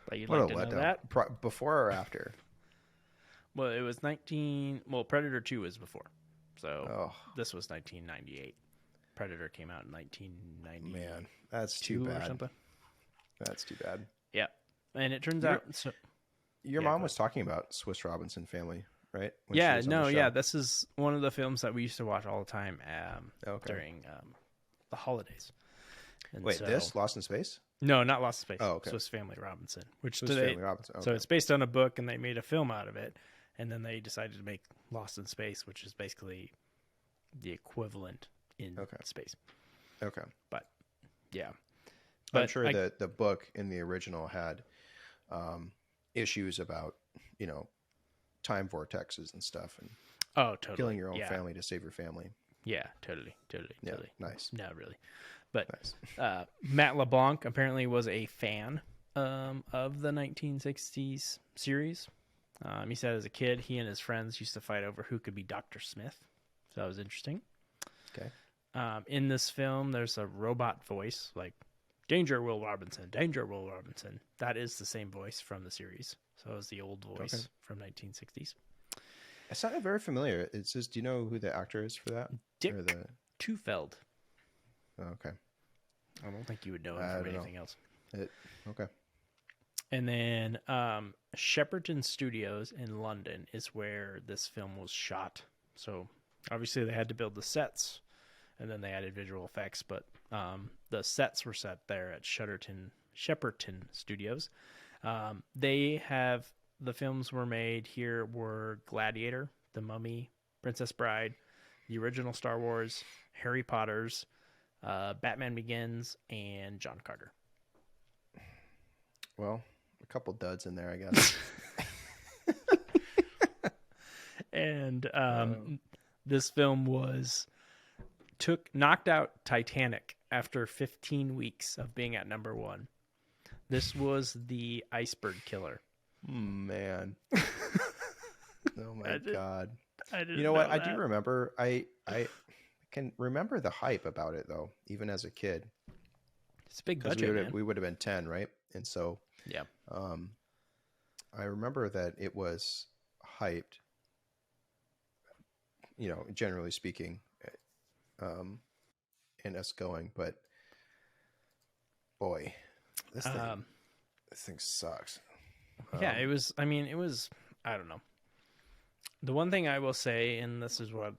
But you'd What like a to know letdown. that? Before or after? Well, it was Predator 2 was before. So Oh, this was 1998. Predator came out in 1990. man. That's too or bad. something. That's too bad. Yeah. And it turns out... So, Your Yeah, mom go was talking about Swiss Robinson Family, right? When she yeah, was on the no, show. yeah. This is one of the films that we used to watch all the time Okay. during the holidays. And Wait, so- this? Lost in Space? No, not Lost in Space. Oh, okay. Swiss Family Robinson. Which Swiss today, Family Robinson. Okay. So it's based on a book, and they made a film out of it. And then they decided to make Lost in Space, which is basically the equivalent in Okay. space. Okay. But, yeah. I'm sure that the book in the original had issues about, time vortexes and stuff and Oh, totally. killing your own yeah. family to save your family. Yeah, totally. Yeah, nice. Not really. But Nice. Matt LeBlanc apparently was a fan of the 1960s series. He said as a kid, he and his friends used to fight over who could be Dr. Smith. So that was interesting. Okay. In this film, there's a robot voice like, Danger, Will Robinson, Danger, Will Robinson. That is the same voice from the series. So it was the old voice from 1960s. It sounded very familiar. It's just, do you know who the actor is for that? Dick Or the... Tufeld. Oh, okay. I don't think you would know I him from don't know. anything else. Okay. And then Shepperton Studios in London is where this film was shot. So obviously they had to build the sets, and then they added visual effects, but the sets were set there at Shepperton Studios. The films were made here were Gladiator, The Mummy, Princess Bride, the original Star Wars, Harry Potter's, Batman Begins, and John Carter. Well, a couple duds in there, I guess. And this film knocked out Titanic after 15 weeks of being at number 1. This was the iceberg killer. Man. Oh my God. I didn't You know what? know I do that. remember. I can remember the hype about it though, even as a kid. It's a big 'Cause budget, man. we would have been 10, right? And so Yeah. I remember that it was hyped, generally speaking, and us going, but boy, this thing sucks. Yeah, it was, I don't know. The one thing I will say, and this is what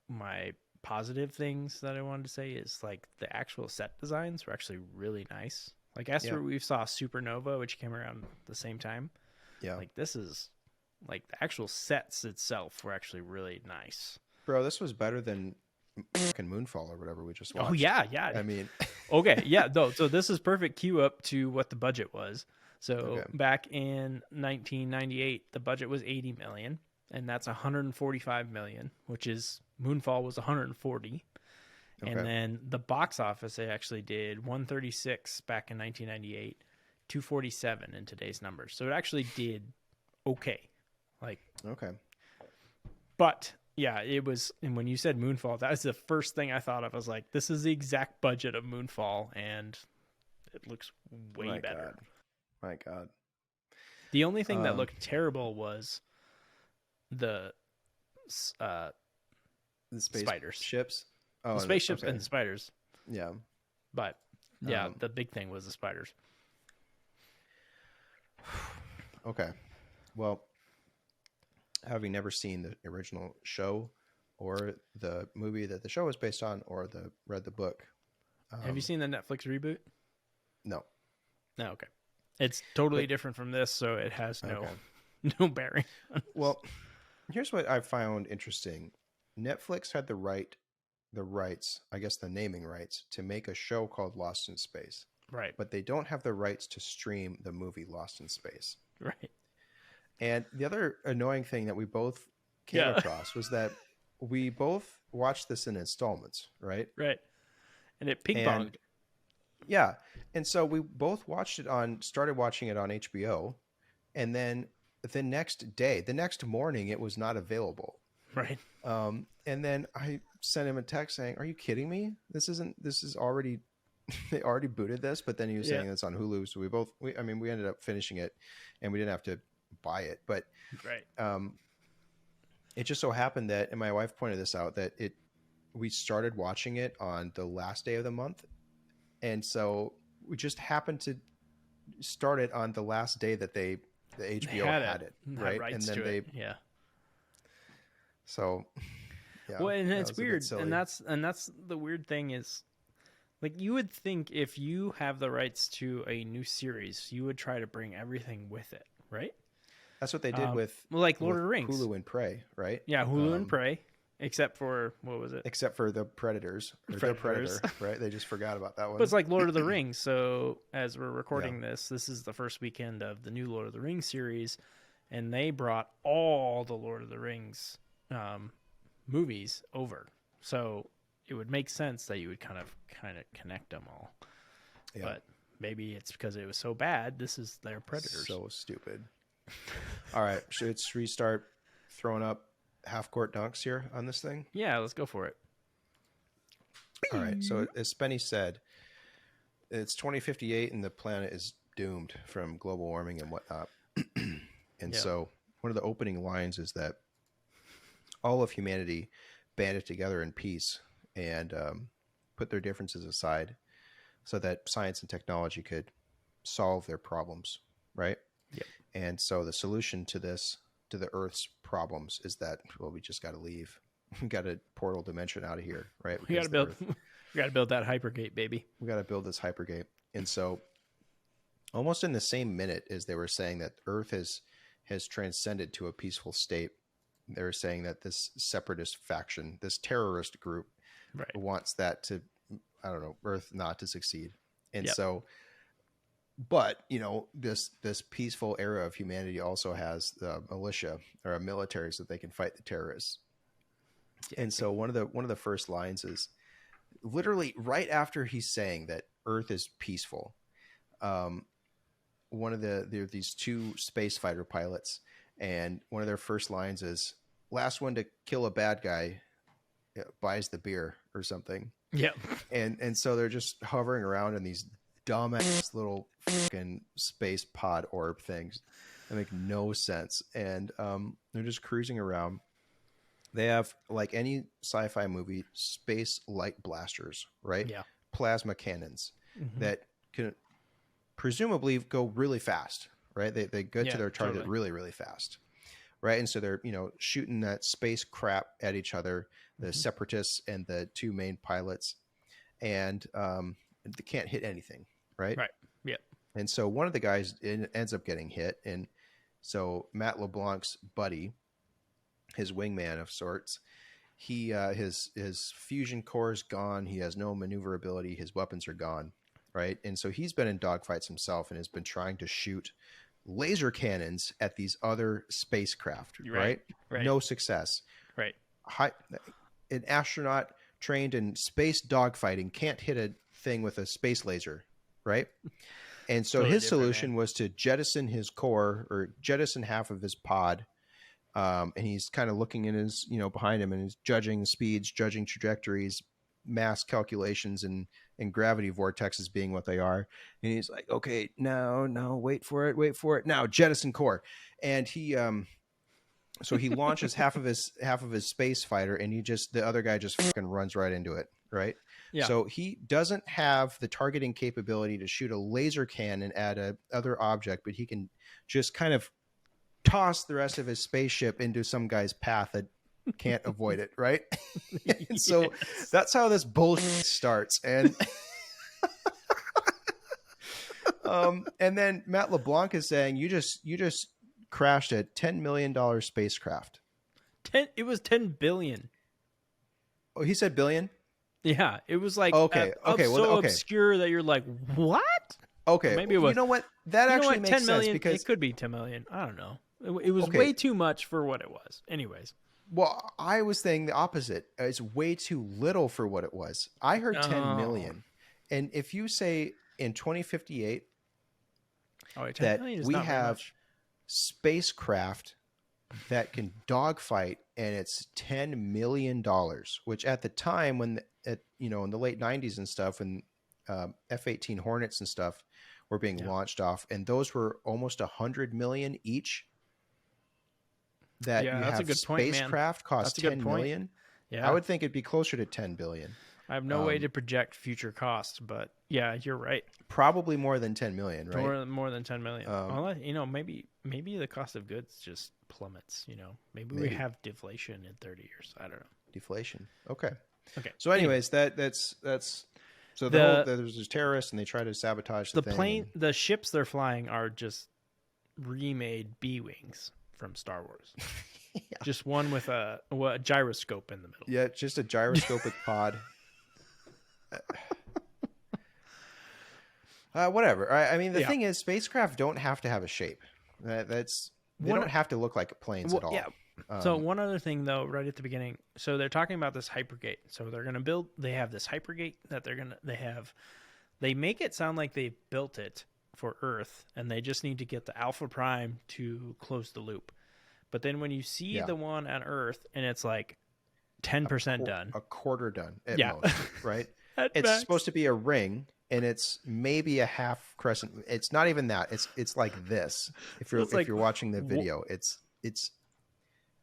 my positive things that I wanted to say, is like the actual set designs were actually really nice. Like after we saw Supernova, which came around the same time. Yeah. Like this is like the actual sets itself were actually really nice. Bro, this was better than fucking Moonfall or whatever we just watched. Oh yeah. I mean, Okay, yeah, though. So this is perfect cue up to what the budget was. So back in 1998, the budget was 80 million, and that's 145 million, which is Moonfall was 140. And then the box office, they actually did 136 back in 1998, 247 in today's numbers. So it actually did okay. But yeah, it was. And when you said Moonfall, that was the first thing I thought of. I was like, this is the exact budget of Moonfall, and it looks way better. My God. The only thing that looked terrible was the space spiders. Ships. The spaceships and the spiders. Yeah. But yeah, the big thing was the spiders. Okay. Well, having never seen the original show or the movie that the show was based on or read the book. Have you seen the Netflix reboot? No. No, okay. It's totally different from this, so it has no bearing. Well, here's what I found interesting. Netflix had the right the rights, I guess the naming rights, to make a show called Lost in Space. Right. But they don't have the rights to stream the movie Lost in Space. Right. And the other annoying thing that we both came across was that we both watched this in installments, right? Right. And it ping-ponged. Yeah. And so we both started watching it on HBO. And then the next morning, it was not available. Right. And then I sent him a text saying, "Are you kidding me? This is already, they already booted this." But then he was saying it's on Hulu. So we ended up finishing it and we didn't have to buy it. But right. It just so happened that, and my wife pointed this out, that we started watching it on the last day of the month. And so we just happened to start it on the last day that the HBO had it. Right. And then so yeah. Well, and it's weird. And that's the weird thing is, like, you would think if you have the rights to a new series, you would try to bring everything with it, right? That's what they did with Lord of the Rings, Hulu and Prey, right? Yeah, Hulu and Prey, except for what was it? Except for the Predators, the Predator, right? They just forgot about that one. But it's like Lord of the Rings. So as we're recording this is the first weekend of the new Lord of the Rings series, and they brought all the Lord of the Rings movies over. So it would make sense that you would kind of connect them all. Yeah. But maybe it's because it was so bad. This is their Predators. So stupid. All right, should we start throwing up half-court dunks here on this thing? Yeah, let's go for it. All right, so as Spenny said, it's 2058 and the planet is doomed from global warming and whatnot. And so one of the opening lines is that all of humanity banded together in peace and put their differences aside so that science and technology could solve their problems, right? Yep. And so the solution to the Earth's problems is that, well, we just got to leave. We got a portal dimension out of here, right? We got to build that hypergate, baby. We got to build this hypergate. And so almost in the same minute as they were saying that Earth has transcended to a peaceful state, they were saying that this separatist faction, this terrorist group, wants that to, I don't know, Earth not to succeed. And so, but, you know, this peaceful era of humanity also has the militia or a military so they can fight the terrorists. And so one of the first lines is literally right after he's saying that Earth is peaceful. There are these two space fighter pilots, and one of their first lines is, "Last one to kill a bad guy buys the beer," or something. Yep. And so they're just hovering around in these dumbass little fucking space pod orb things that make no sense. And they're just cruising around. They have, like any sci-fi movie, space light blasters, right? Yeah. Plasma cannons that can presumably go really fast, right? They get to their target really, really fast. Right. And so they're, you know, shooting that space crap at each other, the separatists and the two main pilots, and they can't hit anything. Right. Right. Yeah. And so one of the guys ends up getting hit. And so Matt LeBlanc's buddy, his wingman of sorts, his fusion core is gone. He has no maneuverability. His weapons are gone. Right. And so he's been in dogfights himself and has been trying to shoot laser cannons at these other spacecraft, right? No success. Right. An astronaut trained in space dogfighting can't hit a thing with a space laser, right? And so his solution was to jettison his core, or jettison half of his pod. And he's kind of looking in his, you know, behind him, and he's judging speeds, judging trajectories, mass calculations, and gravity vortexes being what they are. And he's like, okay, no, wait for it. Now jettison core. And he, so he launches half of his space fighter, and the other guy just fucking runs right into it. Right. Yeah. So he doesn't have the targeting capability to shoot a laser cannon at a other object, but he can just kind of toss the rest of his spaceship into some guy's path that can't avoid it, right? And so that's how this bullshit starts. And and then Matt LeBlanc is saying, you just crashed a $10 million spacecraft. It was 10 billion. Oh, he said billion? Yeah, it was like Okay, okay, well, so okay. obscure that you're like, what? Okay, Or maybe it was. you know what? That You know actually what? makes 10 sense million. because It could be 10 million. I don't know. It was Okay. way too much for what it was. Anyways. well, I was saying the opposite. It's way too little for what it was. I heard 10 million. And if you say in 2058 Oh, wait, 10 that million is we not very have much. spacecraft that can dogfight and it's $10 million, which at the time when in the late 90s and stuff, and F-18 Hornets and stuff were being launched off, and those were almost 100 million each. That Yeah, you that's a have good point, man. spacecraft cost That's a good 10 point. million. Yeah. I would think it'd be closer to 10 billion. I have no way to project future costs, but yeah, you're right. Probably more than 10 million, right? More than 10 million. Unless, maybe the cost of goods just plummets. Maybe we have deflation in 30 years. I don't know. Deflation. Okay. Okay. So, anyways, that's so there's this terrorists and they try to sabotage the thing. The ships they're flying are just remade B-wings from Star Wars. Yeah. Just one with a gyroscope in the middle. Yeah, just a gyroscopic pod. Whatever. I mean, the thing is, spacecraft don't have to have a shape. They don't have to look like planes at all. Yeah. So one other thing, though, right at the beginning. So they're talking about this hypergate. So they're going to build. They have this hypergate that they make it sound like they built it for Earth, and they just need to get the Alpha Prime to close the loop. But then when you see the one on Earth, and it's like 10% done, a quarter done at most, right? It's max. Supposed to be a ring, and it's maybe a half crescent. It's not even that. It's like this. If you're watching the video, it's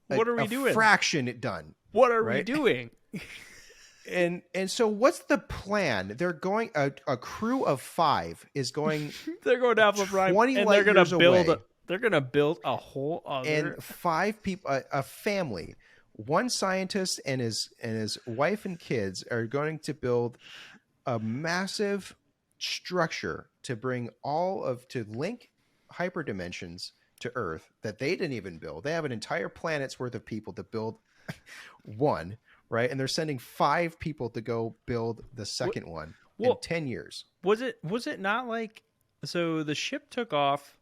what are we doing? Fraction done. What are we doing? And so what's the plan? They're going a crew of 5 is going. They're going to Alpha Prime, 20 and light years away. They're going to build a whole other... And 5 people, a family, one scientist and his wife and kids are going to build a massive structure to to link hyperdimensions to Earth that they didn't even build. They have an entire planet's worth of people to build one, right? And they're sending 5 people to go build the second one in 10 years. Was it not like... So the ship took off,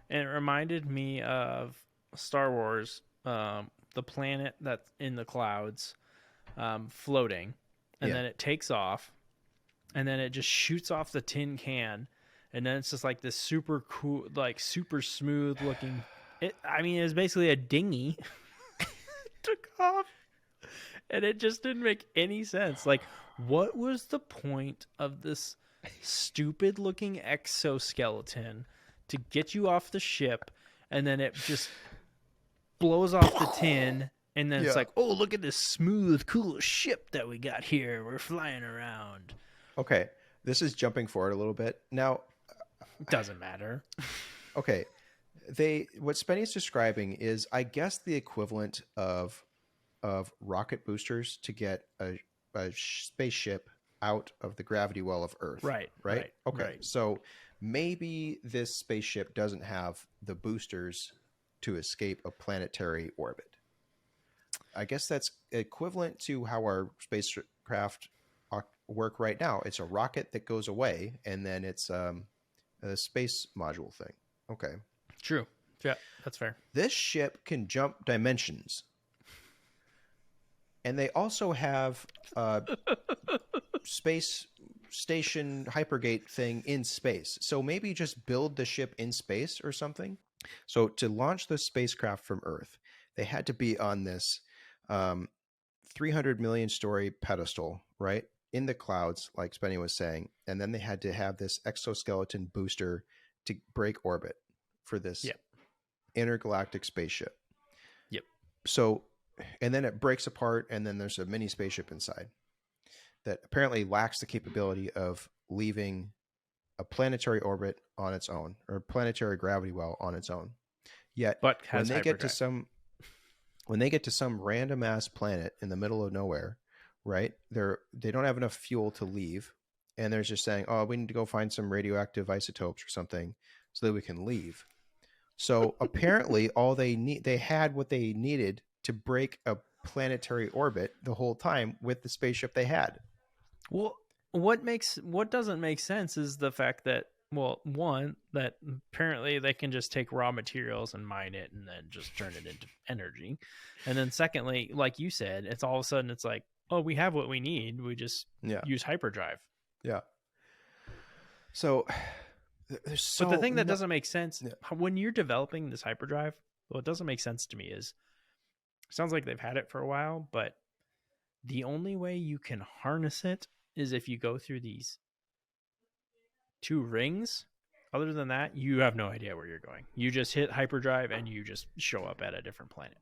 and it reminded me of Star Wars, the planet that's in the clouds, floating, and then it takes off, and then it just shoots off the tin can, and then it's just like this super cool, like super smooth looking. It was basically a dinghy. Took off, and it just didn't make any sense. Like, what was the point of this stupid looking exoskeleton to get you off the ship, and then it just blows off the tin, and then it's like, oh, look at this smooth, cool ship that we got here. We're flying around. Okay, this is jumping forward a little bit. Now, doesn't matter. Okay, what Spenny's describing is, I guess, the equivalent of rocket boosters to get a spaceship out of the gravity well of Earth. Right. Okay. Right. So maybe this spaceship doesn't have the boosters to escape a planetary orbit. I guess that's equivalent to how our spacecraft work right now. It's a rocket that goes away, and then it's a space module thing. Okay. True. Yeah, that's fair. This ship can jump dimensions. And they also have a space station hypergate thing in space. So maybe just build the ship in space or something. So to launch the spacecraft from Earth, they had to be on this 300 million story pedestal, right? In the clouds, like Spenny was saying. And then they had to have this exoskeleton booster to break orbit for this intergalactic spaceship. Yep. So, and then it breaks apart, and then there's a mini spaceship inside that apparently lacks the capability of leaving a planetary orbit on its own, or planetary gravity well on its own. Yet, but when they get to some random ass planet in the middle of nowhere, right? They don't have enough fuel to leave, and they're just saying, "Oh, we need to go find some radioactive isotopes or something so that we can leave." So apparently, they had what they needed to break a planetary orbit the whole time with the spaceship they had. Well, what doesn't make sense is the fact that, well, one, that apparently they can just take raw materials and mine it and then just turn it into energy. And then secondly, like you said, it's all of a sudden it's like, oh, we have what we need. We just use hyperdrive. Yeah. So there's but the thing that doesn't make sense when you're developing this hyperdrive, what doesn't make sense to me is, it sounds like they've had it for a while, but the only way you can harness it is if you go through these 2 rings. Other than that, you have no idea where you're going. You just hit hyperdrive and you just show up at a different planet.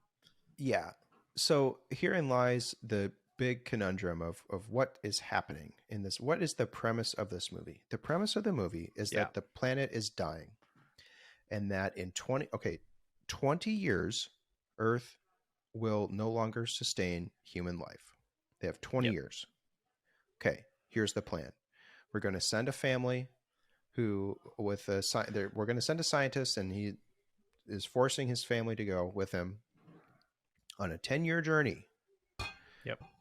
Yeah. So herein lies the big conundrum of what is happening in this. What is the premise of this movie? The premise of the movie is that the planet is dying, and that in 20 years, Earth will no longer sustain human life. They have 20 years. Okay, here's the plan. We're going to send a family we're going to send a scientist, and he is forcing his family to go with him on a 10-year journey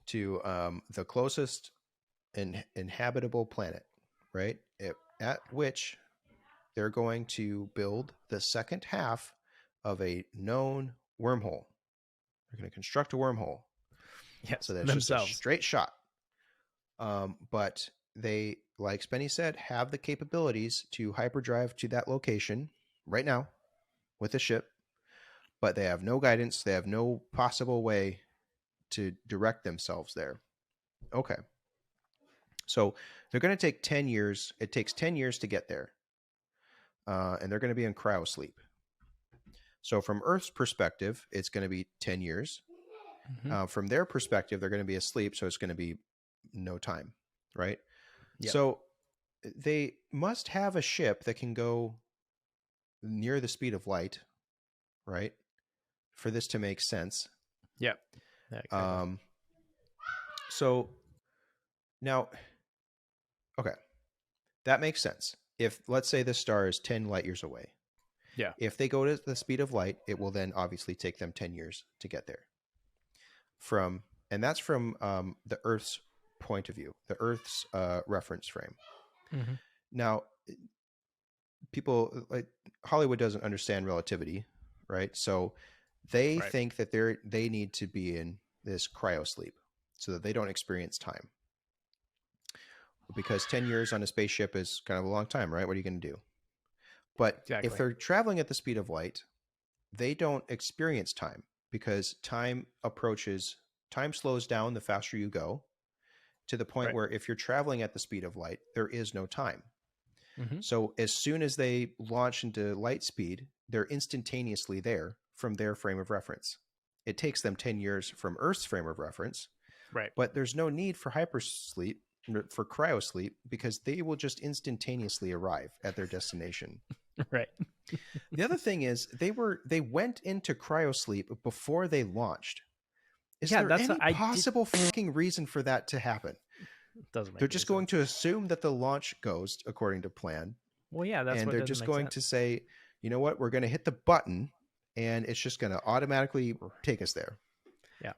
to the closest inhabitable planet, right? At which they're going to build the second half of a known wormhole. They're going to construct a wormhole. Yeah, so that's just a straight shot. But they, like Spenny said, have the capabilities to hyperdrive to that location right now with a ship, but they have no guidance. They have no possible way to direct themselves there. Okay. So they're going to take 10 years. It takes 10 years to get there. And they're going to be in cryosleep. So from Earth's perspective, it's going to be 10 years. Mm-hmm. From their perspective, they're going to be asleep. So it's going to be no time, right? Yep. So they must have a ship that can go near the speed of light, right? For this to make sense. Yep. So now, okay, that makes sense. If, let's say, the star is 10 light years away. Yeah. If they go to the speed of light, it will then obviously take them 10 years to get there. And that's from the Earth's point of view, the Earth's reference frame. Mm-hmm. Now, people like Hollywood doesn't understand relativity, right? So they think that they need to be in this cryosleep so that they don't experience time. Because 10 years on a spaceship is kind of a long time, right? What are you going to do? But if they're traveling at the speed of light, they don't experience time because time slows down the faster you go, to the point where if you're traveling at the speed of light, there is no time. Mm-hmm. So as soon as they launch into light speed, they're instantaneously there from their frame of reference. It takes them 10 years from Earth's frame of reference. Right. But there's no need for hypersleep, for cryosleep, because they will just instantaneously arrive at their destination. Right. The other thing is they went into cryosleep before they launched. Is there any possible fucking reason for that to happen? Doesn't make They're just going to assume that the launch goes according to plan. Well, yeah, that's and what they're just going to say, you know what, we're going to hit the button, and it's just going to automatically take us there. Yeah.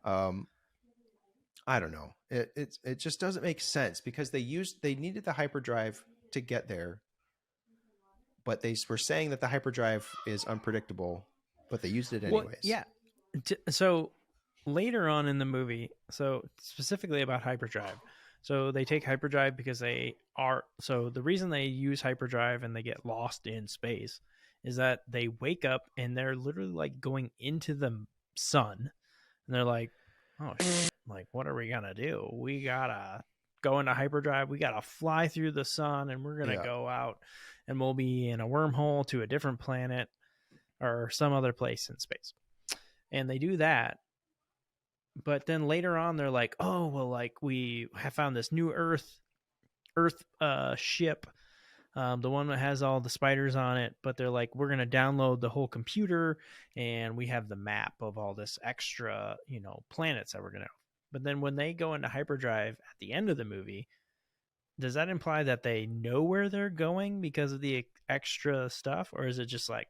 I don't know. It just doesn't make sense because they needed the hyperdrive to get there, but they were saying that the hyperdrive is unpredictable, but they used it anyways. Well, yeah. So later on in the movie, so specifically about hyperdrive, so they take hyperdrive because so the reason they use hyperdrive and they get lost in space is that they wake up and they're literally like going into the sun, and they're like, oh shit, like what are we gonna do? We gotta go into hyperdrive, we gotta fly through the sun, and we're gonna go out and we'll be in a wormhole to a different planet or some other place in space. And they do that. But then later on, they're like, oh, well, like we have found this new Earth ship, the one that has all the spiders on it. But they're like, we're going to download the whole computer, and we have the map of all this extra, planets that we're going to. But then when they go into hyperdrive at the end of the movie, does that imply that they know where they're going because of the extra stuff? Or is it just like,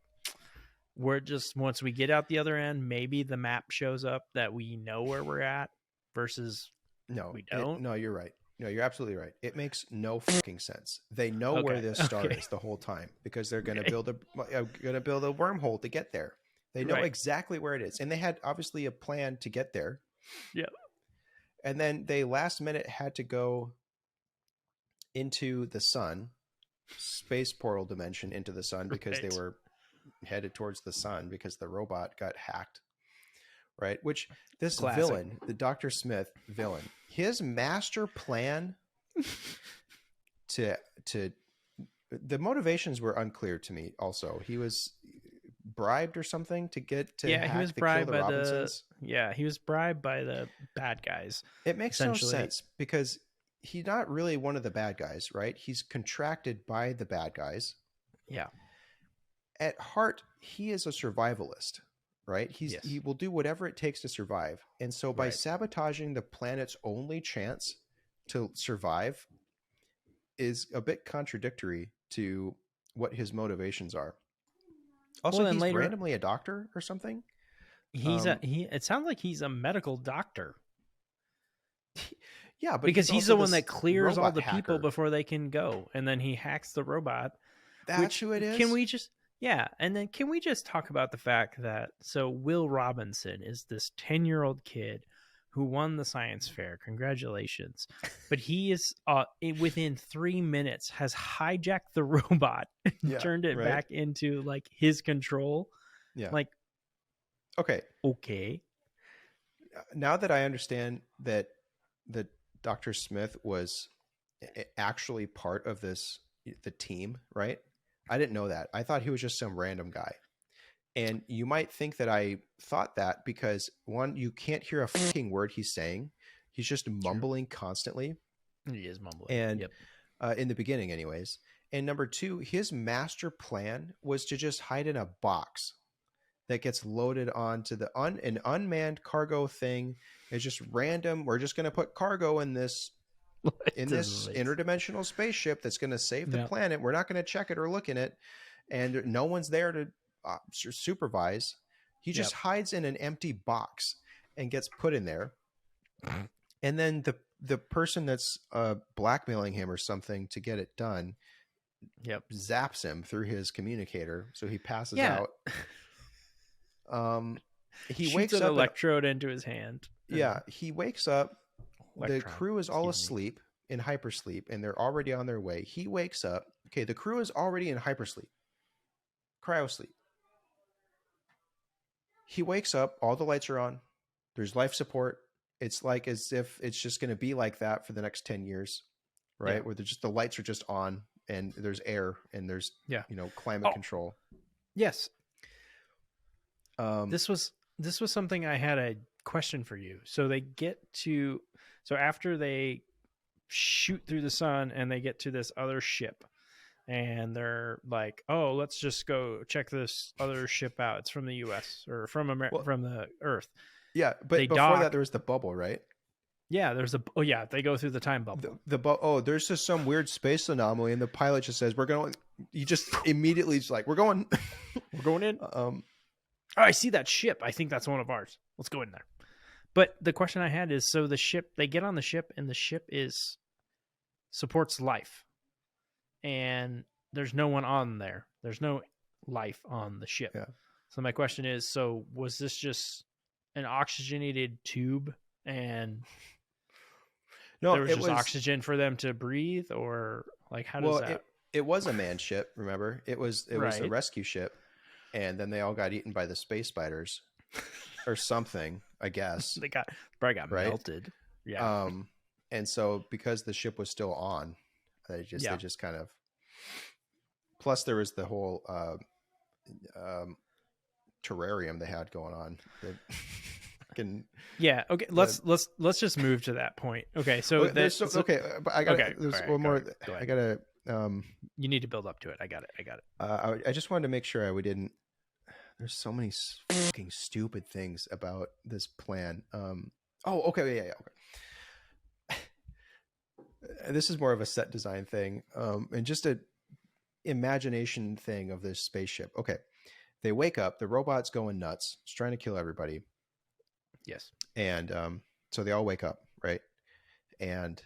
we're just, once we get out the other end, maybe the map shows up that we know where we're at versus No, we don't. no, you're right. No, you're absolutely right. It makes no fucking sense. They know where this star is the whole time because they're going to build a wormhole to get there. They know exactly where it is, and they had obviously a plan to get there. Yeah. And then they last minute had to go into the sun, space portal dimension into the sun because they were headed towards the sun because the robot got hacked. Right. Which this villain, the Dr. Smith villain, his master plan to the motivations were unclear to me. Also, he was bribed or something to get to he was bribed by Robinsons. he was bribed by the bad guys. It makes no sense because he's not really one of the bad guys, right? He's contracted by the bad guys. Yeah. At heart, he is a survivalist, right? He will do whatever it takes to survive. And so by sabotaging the planet's only chance to survive is a bit contradictory to what his motivations are. Also, he's randomly a doctor or something. It sounds like he's a medical doctor. Yeah, but because he's the one that clears all the people before they can go, and then he hacks the robot. That's who it is. Can we just and then can we just talk about the fact that Will Robinson is this 10-year-old kid who won the science fair. Congratulations. But he is within 3 minutes has hijacked the robot and turned it back into like his control. Yeah. Like, okay. Now that I understand that Dr. Smith was actually part of the team, right? I didn't know that. I thought he was just some random guy. And you might think that I thought that because, one, you can't hear a fucking word he's saying. He's just mumbling constantly. He is mumbling. And in the beginning anyways. And number two, his master plan was to just hide in a box that gets loaded onto an unmanned cargo thing. It's just random. We're just going to put cargo in this interdimensional spaceship that's going to save the planet. We're not going to check it or look in it. And no one's there to supervise. He just hides in an empty box and gets put in there. And then the person that's blackmailing him or something to get it done zaps him through his communicator. So he passes out. He shoots wakes an up electrode into his hand. Yeah, he wakes up. The crew is all asleep in hypersleep, and they're already on their way. He wakes up. Okay, the crew is already in hypersleep, cryosleep. He wakes up. All the lights are on. There's life support. It's like as if it's just going to be like that for the next 10 years, right? Where the lights are just on, and there's air, and there's climate control. Yes. This was something I had a question for you. So after they shoot through the sun and they get to this other ship, and they're like, "Oh, let's just go check this other ship out. It's from the U.S. or from the Earth." Yeah, but before that, there was the bubble, right? Yeah, they go through the time bubble. There's just some weird space anomaly, and the pilot just says, "We're going." You just immediately just like, "We're going, we're going in." Oh, I see that ship. I think that's one of ours. Let's go in there. But the question I had is, so they get on the ship, and the ship supports life, and there's no one on there. There's no life on the ship. Yeah. So my question is, so was this just an oxygenated tube, and there was just oxygen for them to breathe, or like how does that? It was a manned ship. Remember, it was a rescue ship. And then they all got eaten by the space spiders or something, I guess. They probably got melted. Yeah. And so because the ship was still on, they just kind of, plus there was the whole terrarium they had going on. Okay. Let's just move to that point. Okay. So but I got there's one more. I gotta. You need to build up to it. I got it. I just wanted to make sure we didn't. There's so many fucking stupid things about this plan. Okay. This is more of a set design thing, and just a imagination thing of this spaceship. Okay, they wake up. The robot's going nuts. It's trying to kill everybody. Yes. And so they all wake up, right? And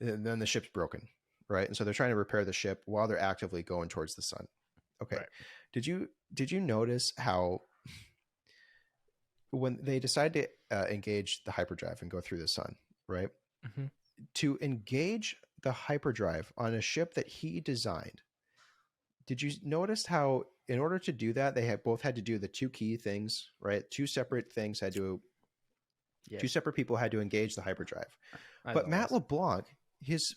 and then the ship's broken, right? And so they're trying to repair the ship while they're actively going towards the sun. Okay. Right. Did you notice how when they decide to engage the hyperdrive and go through the sun, right? Mm-hmm. To engage the hyperdrive on a ship that he designed, did you notice how in order to do that, they both had to do the two key things, right? Two separate things had to, Yes. two separate people had to engage the hyperdrive. But Matt LeBlanc, his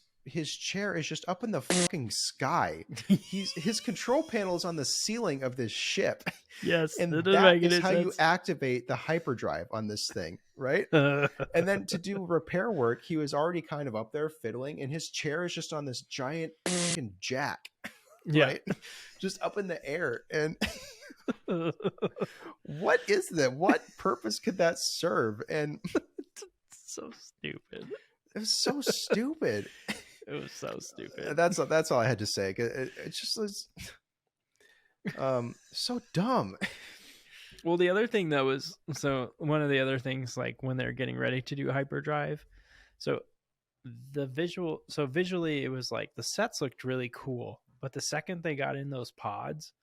chair is just up in the fucking sky. His control panel is on the ceiling of this ship. Yes, And that is how you activate the hyperdrive on this thing, right? And then to do repair work, he was already kind of up there fiddling, and his chair is just on this giant fucking jack, right? Just up in the air. And what is that? What purpose could that serve? And so stupid. it was so stupid. It was so stupid. That's all I had to say. It just was so dumb. Well, the other thing that was, so one of the other things, like when they're getting ready to do hyperdrive, so visually it was like the sets looked really cool, but the second they got in those pods,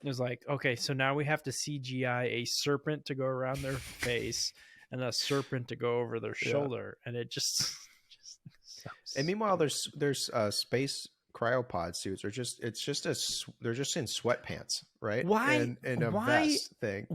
it was like, okay, so now we have to CGI a serpent to go around their face and a serpent to go over their shoulder, and it just so and meanwhile, there's space cryopod suits, or they're just in sweatpants, right? Why? And a vest thing.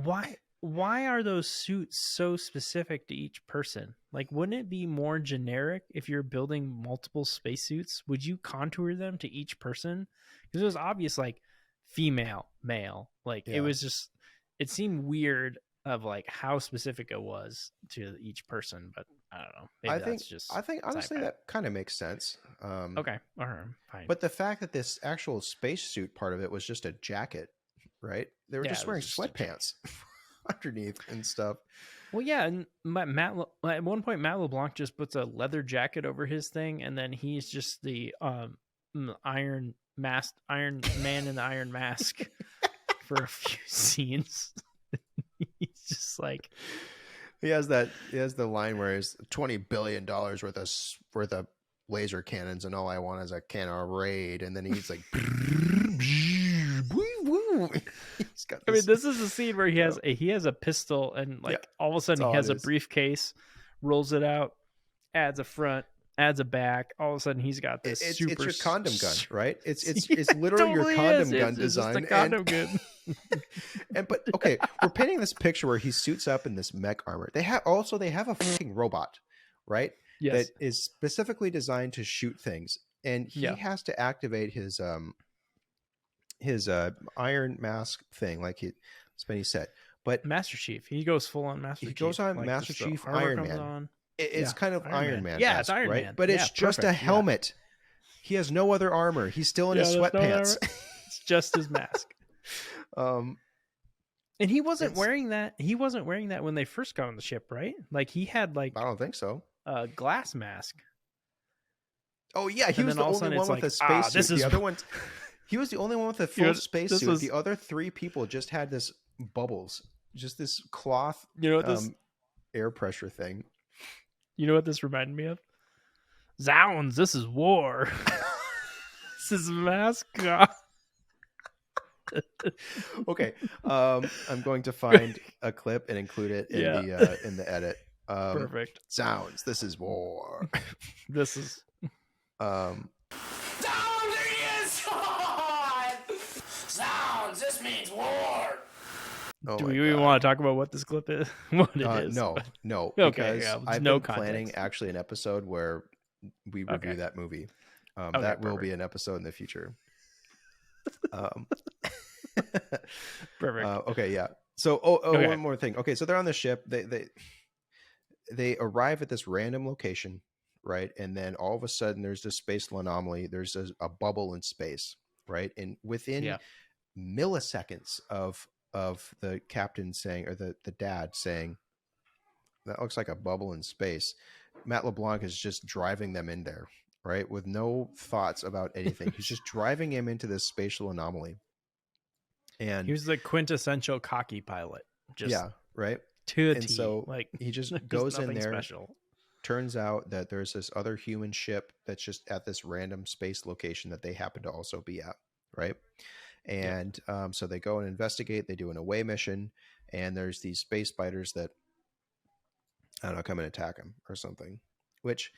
Why are those suits so specific to each person? Like, wouldn't it be more generic if you're building multiple spacesuits? Would you contour them to each person? Because it was obvious, like female, male. Like it was just, it seemed weird of like how specific it was to each person. But I don't know. Maybe I think honestly that kind of makes sense. Okay, all right, fine. But the fact that this actual spacesuit part of it was just a jacket, right? They were just wearing sweatpants underneath and stuff. Well, yeah, and at one point, Matt LeBlanc just puts a leather jacket over his thing, and then he's just the Iron Man in the Iron Mask for a few scenes. He's just like, he has the line where he's $20 billion worth of laser cannons, and all I want is a can of Raid, and then he's like. I mean, this is the scene where he has a pistol, and like all of a sudden he has a briefcase, rolls it out, adds a front, adds a back. All of a sudden he's got this it's super. It's your condom gun, right? It's literally your condom gun design. It's just a condom gun. But okay, we're painting this picture where he suits up in this mech armor. They have a fucking robot, right? Yes. That is specifically designed to shoot things, and he has to activate his iron mask thing, like Spenny said. But Master Chief, he goes full on Master Chief. He goes on like Master Chief Iron Man. It's kind of Iron Man. Yeah, it's Iron right? Man. But it's just a helmet. He has no other armor. He's still in his sweatpants. It's just his mask. And he wasn't wearing that. He wasn't wearing that when they first got on the ship, right? Like he had like I don't think so. A glass mask. Oh yeah, he was the only one with a spacesuit. The other one, he was the only one with a full spacesuit. The other three people just had this bubbles, just this cloth, air pressure thing. You know what this reminded me of? Zounds, this is war. This is mascot. Okay, I'm going to find a clip and include it in the edit. Perfect. Sounds. This is war. This is. Sounds. This means war. Do we even want to talk about what this clip is? What it is? No. Okay. Because I've been planning actually an episode where we review that movie. That will be an episode in the future. Perfect. Okay. Yeah. So, one more thing. Okay. So they're on the ship. They arrive at this random location, right? And then all of a sudden there's this spatial anomaly. There's a bubble in space, right? And within milliseconds of the captain saying, or the dad saying, that looks like a bubble in space, Matt LeBlanc is just driving them in there, right? With no thoughts about anything. He's just driving him into this spatial anomaly. And He was the quintessential cocky pilot. Just yeah, right. to a And T. so like he just there's goes in nothing there. special. Turns out that there's this other human ship that's just at this random space location that they happen to also be at, right? And so they go and investigate. They do an away mission, and there's these space spiders that, I don't know, come and attack them or something, which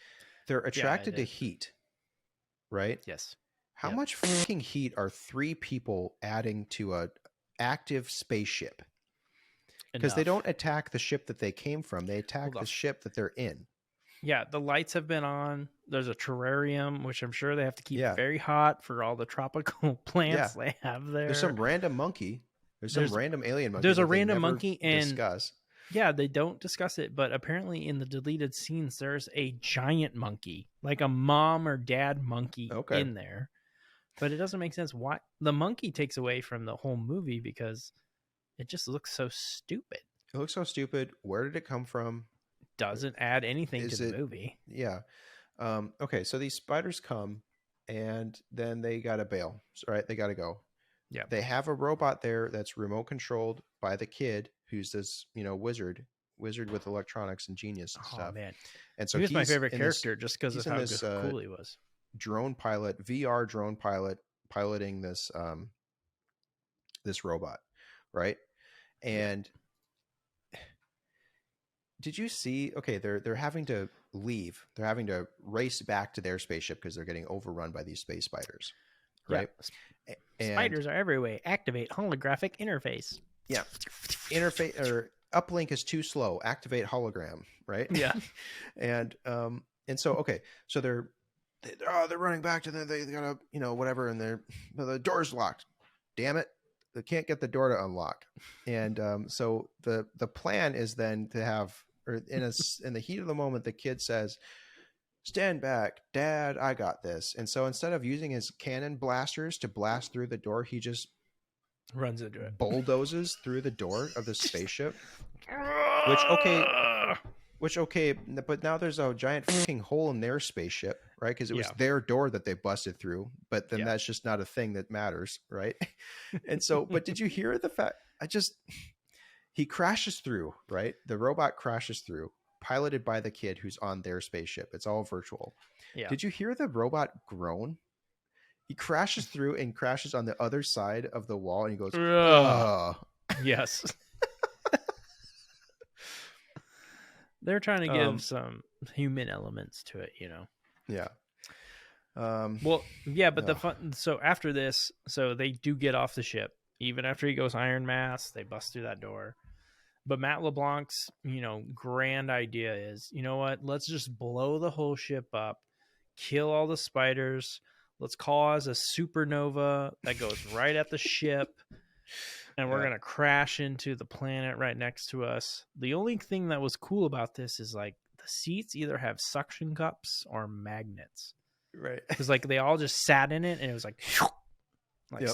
they're attracted to heat, right? Yes. How Yep. much fucking heat are 3 people adding to a active spaceship? Because they Enough. don't attack the ship that they came from. They attack the ship that they're in. Yeah, the lights have been on. There's a terrarium, which I'm sure they have to keep very hot for all the tropical plants they have there. There's some random monkey. There's some random alien monkey. There's a random monkey, and discuss. Yeah, they don't discuss it, but apparently in the deleted scenes, there's a giant monkey, like a mom or dad monkey in there. But it doesn't make sense why the monkey takes away from the whole movie because it just looks so stupid. It looks so stupid. Where did it come from? Doesn't add anything to the movie. Yeah. Okay, so these spiders come, and then they got to bail, right? They got to go. Yeah. They have a robot there that's remote controlled by the kid who's this, wizard with electronics and genius and stuff. Man. And so he was my favorite character just because of how this, cool he was. VR drone pilot, piloting this this robot, right? And did you see? Okay, they're having to leave. They're having to race back to their spaceship because they're getting overrun by these space spiders, right? Yeah. Spiders are everywhere. Activate holographic interface. Yeah, interface or uplink is too slow. Activate hologram, right? Yeah. and so okay, so they're running back to them. They gotta whatever, and the door's locked. Damn it. They can't get the door to unlock. And so the plan is then to have, or in the heat of the moment, the kid says, "Stand back, Dad, I got this." And so instead of using his cannon blasters to blast through the door, he just runs into it, bulldozes through the door of the spaceship. Which okay, but now there's a giant fucking hole in their spaceship, right? Because it was their door that they busted through, but then that's just not a thing that matters, right? And so, but did you hear the fact? He crashes through, right? The robot crashes through, piloted by the kid who's on their spaceship. It's all virtual. Yeah. Did you hear the robot groan? He crashes through and crashes on the other side of the wall, and he goes, "Ugh." Yes. They're trying to give some human elements to it, Yeah. Well, yeah, but the fun. So after this, they do get off the ship. Even after he goes Iron Mask, they bust through that door. But Matt LeBlanc's, grand idea is, you know what? Let's just blow the whole ship up, kill all the spiders. Let's cause a supernova that goes right at the ship. And we're going to crash into the planet right next to us. The only thing that was cool about this is the seats either have suction cups or magnets. Right. Because they all just sat in it and it was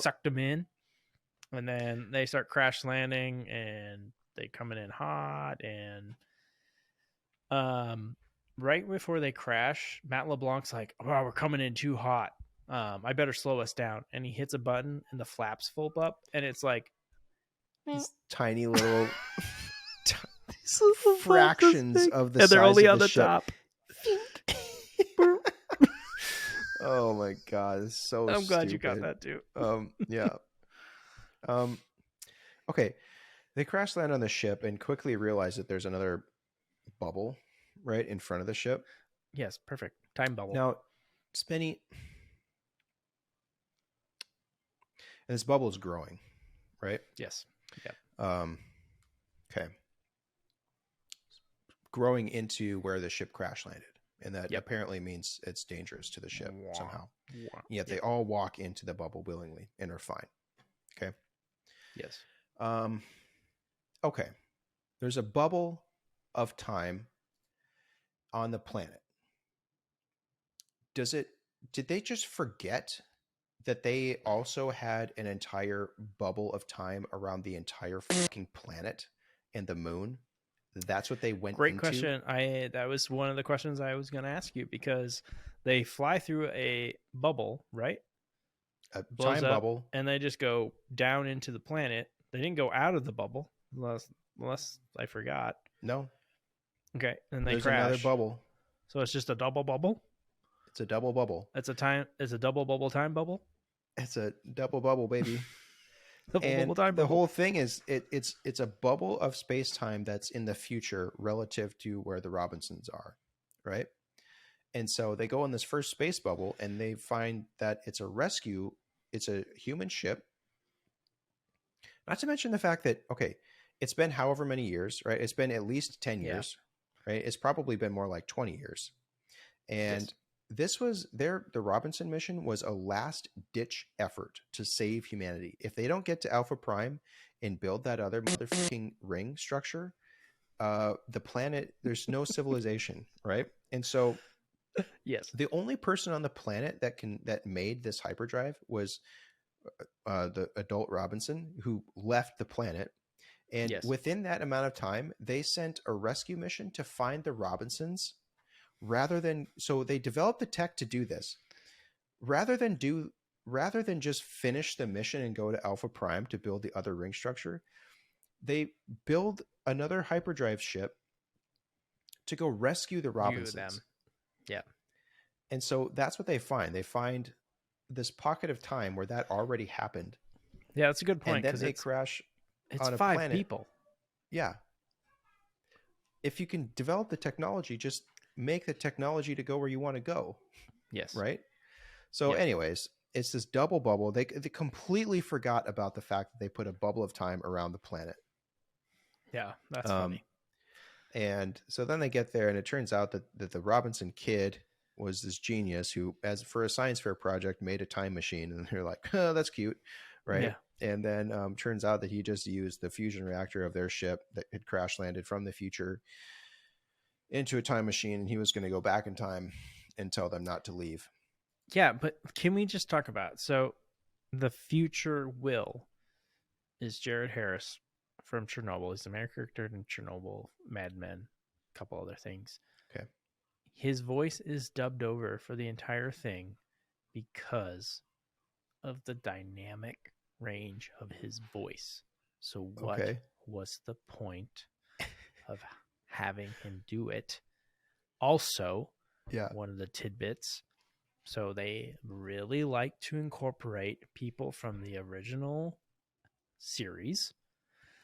sucked them in. And then they start crash landing and they coming in hot. And right before they crash, Matt LeBlanc's like, "Oh, we're coming in too hot. I better slow us down." And he hits a button and the flaps fold up. And it's like, these tiny little fractions of the size they're only of on the ship. top. Oh my god, it's so I'm glad stupid. you got that too. Yeah. Okay, they crash land on the ship and quickly realize that there's another bubble right in front of the ship. Yes, perfect. Time bubble. Now, Spenny, and this bubble is growing, right? Yes. Yeah. Okay. Growing into where the ship crash landed. And that apparently means it's dangerous to the ship somehow. Yet they all walk into the bubble willingly and are fine. Okay. Yes. Okay. There's a bubble of time on the planet. Did they just forget that they also had an entire bubble of time around the entire fucking planet and the moon? That's what they went into? Great question. That was one of the questions I was going to ask you, because they fly through a bubble, right? a blows time up, bubble. and they just go down into the planet. They didn't go out of the bubble, unless I forgot. No, Okay, and they there's crash. another bubble. So it's just a double bubble. It's a double bubble. It's a double bubble time bubble. It's a double bubble, baby. Double And bubble time the bubble. whole thing is it's a bubble of space time that's in the future relative to where the Robinsons are, right? And so they go on this first space bubble and they find that it's a rescue. It's a human ship. Not to mention the fact that, okay, it's been however many years, right? It's been at least 10 years, right? It's probably been more like 20 years. And this was the Robinson mission was a last ditch effort to save humanity. If they don't get to Alpha Prime and build that other motherfucking ring structure, the planet, there's no civilization, right? And so Yes. the only person on the planet that made this hyperdrive was the adult Robinson, who left the planet. And within that amount of time, they sent a rescue mission to find the Robinsons. So they developed the tech to do this. Rather than just finish the mission and go to Alpha Prime to build the other ring structure, they build another hyperdrive ship to go rescue the Robinsons. Yeah. And so that's what they find. They find this pocket of time where that already happened. Yeah, that's a good point. And then they crash it's on a 5 planet. people. Yeah. If you can develop the technology, just make the technology to go where you want to go. Yes. Right? So anyways, it's this double bubble. They completely forgot about the fact that they put a bubble of time around the planet. Yeah, that's funny. And so then they get there, and it turns out that the Robinson kid was this genius who, as for a science fair project, made a time machine. And they're like, oh, that's cute. Right. Yeah. And then turns out that he just used the fusion reactor of their ship that had crash landed from the future into a time machine. And he was going to go back in time and tell them not to leave. Yeah. But can we just talk about, so the future Will is Jared Harris from Chernobyl. He's the main character in Chernobyl, Mad Men, a couple other things. Okay. His voice is dubbed over for the entire thing because of the dynamic range of his voice. So what was the point of having him do it? Also, one of the tidbits, so they really like to incorporate people from the original series.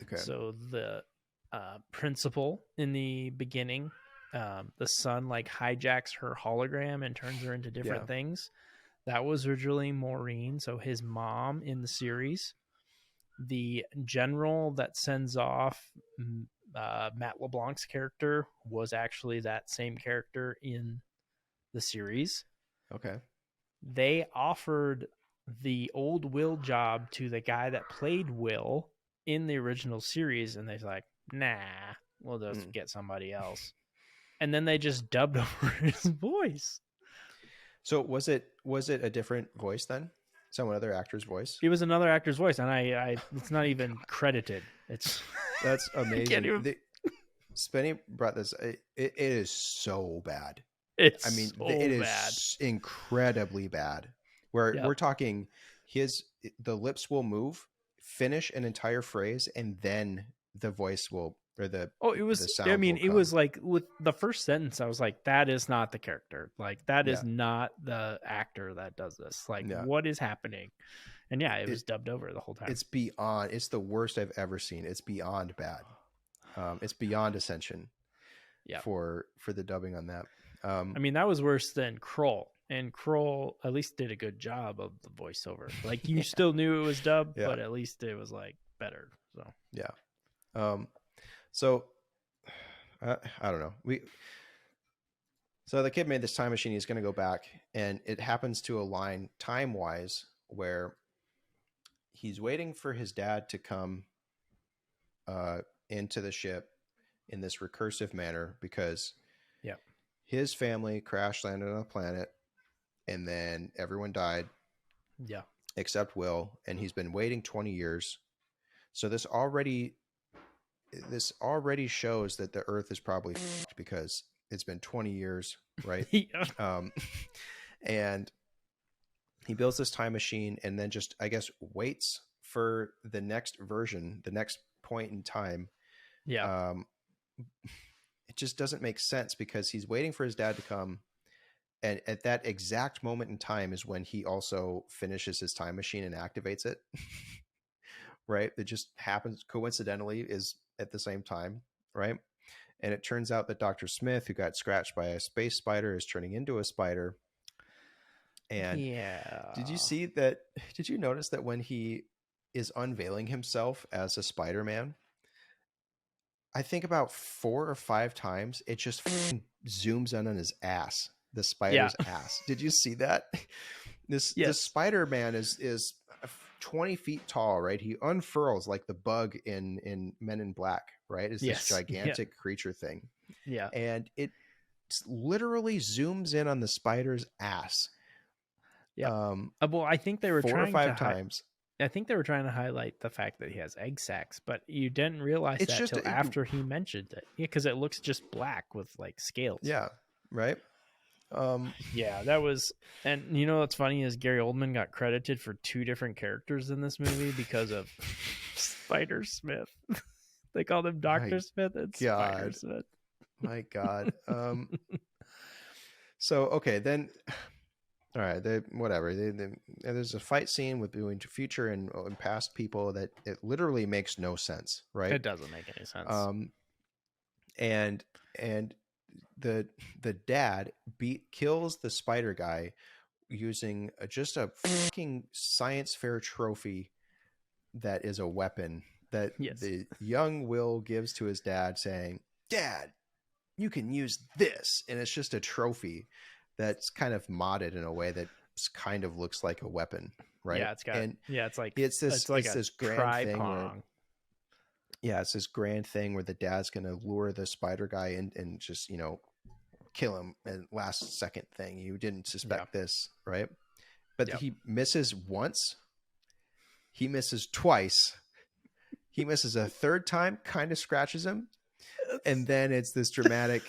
Okay. So the principal in the beginning, the son like hijacks her hologram and turns her into different things. That was originally Maureen, so his mom in the series. The general that sends off Matt LeBlanc's character was actually that same character in the series. Okay. They offered the old Will job to the guy that played Will in the original series, and they're like, nah, we'll just get somebody else. And then they just dubbed over his voice. So was it a different voice then? Some other actor's voice? It was another actor's voice, and I it's not even credited. That's amazing. Even... Spenny brought this. It is so bad. It is bad. Incredibly bad. Where we're talking, the lips will move, finish an entire phrase, and then the voice will. It was like with the first sentence, I was like, that is not the character. Like, that is not the actor that does this. Like, what is happening? And it was dubbed over the whole time. It's the worst I've ever seen. It's beyond bad. It's beyond Ascension for the dubbing on that. That was worse than Kroll. And Kroll at least did a good job of the voiceover. Like, you still knew it was dubbed, but at least it was like better. So, So, I don't know. So the kid made this time machine. He's going to go back, and it happens to align time-wise where he's waiting for his dad to come into the ship in this recursive manner because his family crash landed on a planet, and then everyone died. Yeah, except Will, and he's been waiting 20 years. So this already shows that the Earth is probably fucked because it's been 20 years, right? And He builds this time machine and then just, I guess, waits for the next version, the next point in time. Yeah. It just doesn't make sense because he's waiting for his dad to come. And at that exact moment in time is when he also finishes his time machine and activates it. Right? It just happens coincidentally is at the same time. Right? And it turns out that Dr. Smith, who got scratched by a space spider, is turning into a spider. And did you notice that when he is unveiling himself as a Spider-Man, I think about 4 or 5 times, it just zooms in on his ass, the spider's ass. Did you see that? This Spider-Man is 20 feet tall, right? He unfurls like the bug in Men in Black, right? It's this gigantic creature thing. Yeah. And it literally zooms in on the spider's ass. Yeah. Well, I think they were 4 trying or 5 to times. I think they were trying to highlight the fact that he has egg sacs, but you didn't realize It's that just till after he mentioned it. Yeah, because it looks just black with like scales. Yeah. Right. Yeah, that was, and you know what's funny is Gary Oldman got credited for 2 different characters in this movie because of Spider Smith. They called him Dr. Smith and Spider Smith. My God. So okay, then. All right, whatever. There's a fight scene with between future and past people that it literally makes no sense, right? It doesn't make any sense. And the dad kills the spider guy using just a fucking science fair trophy that is a weapon that the young Will gives to his dad, saying, "Dad, you can use this," and it's just a trophy that's kind of modded in a way that kind of looks like a weapon, right? Yeah, it's got. It's this grand thing. It's this grand thing where the dad's going to lure the spider guy and just kill him. And last second thing, you didn't suspect this, right? But he misses once. He misses twice. He misses a third time, kind of scratches him, and then it's this dramatic.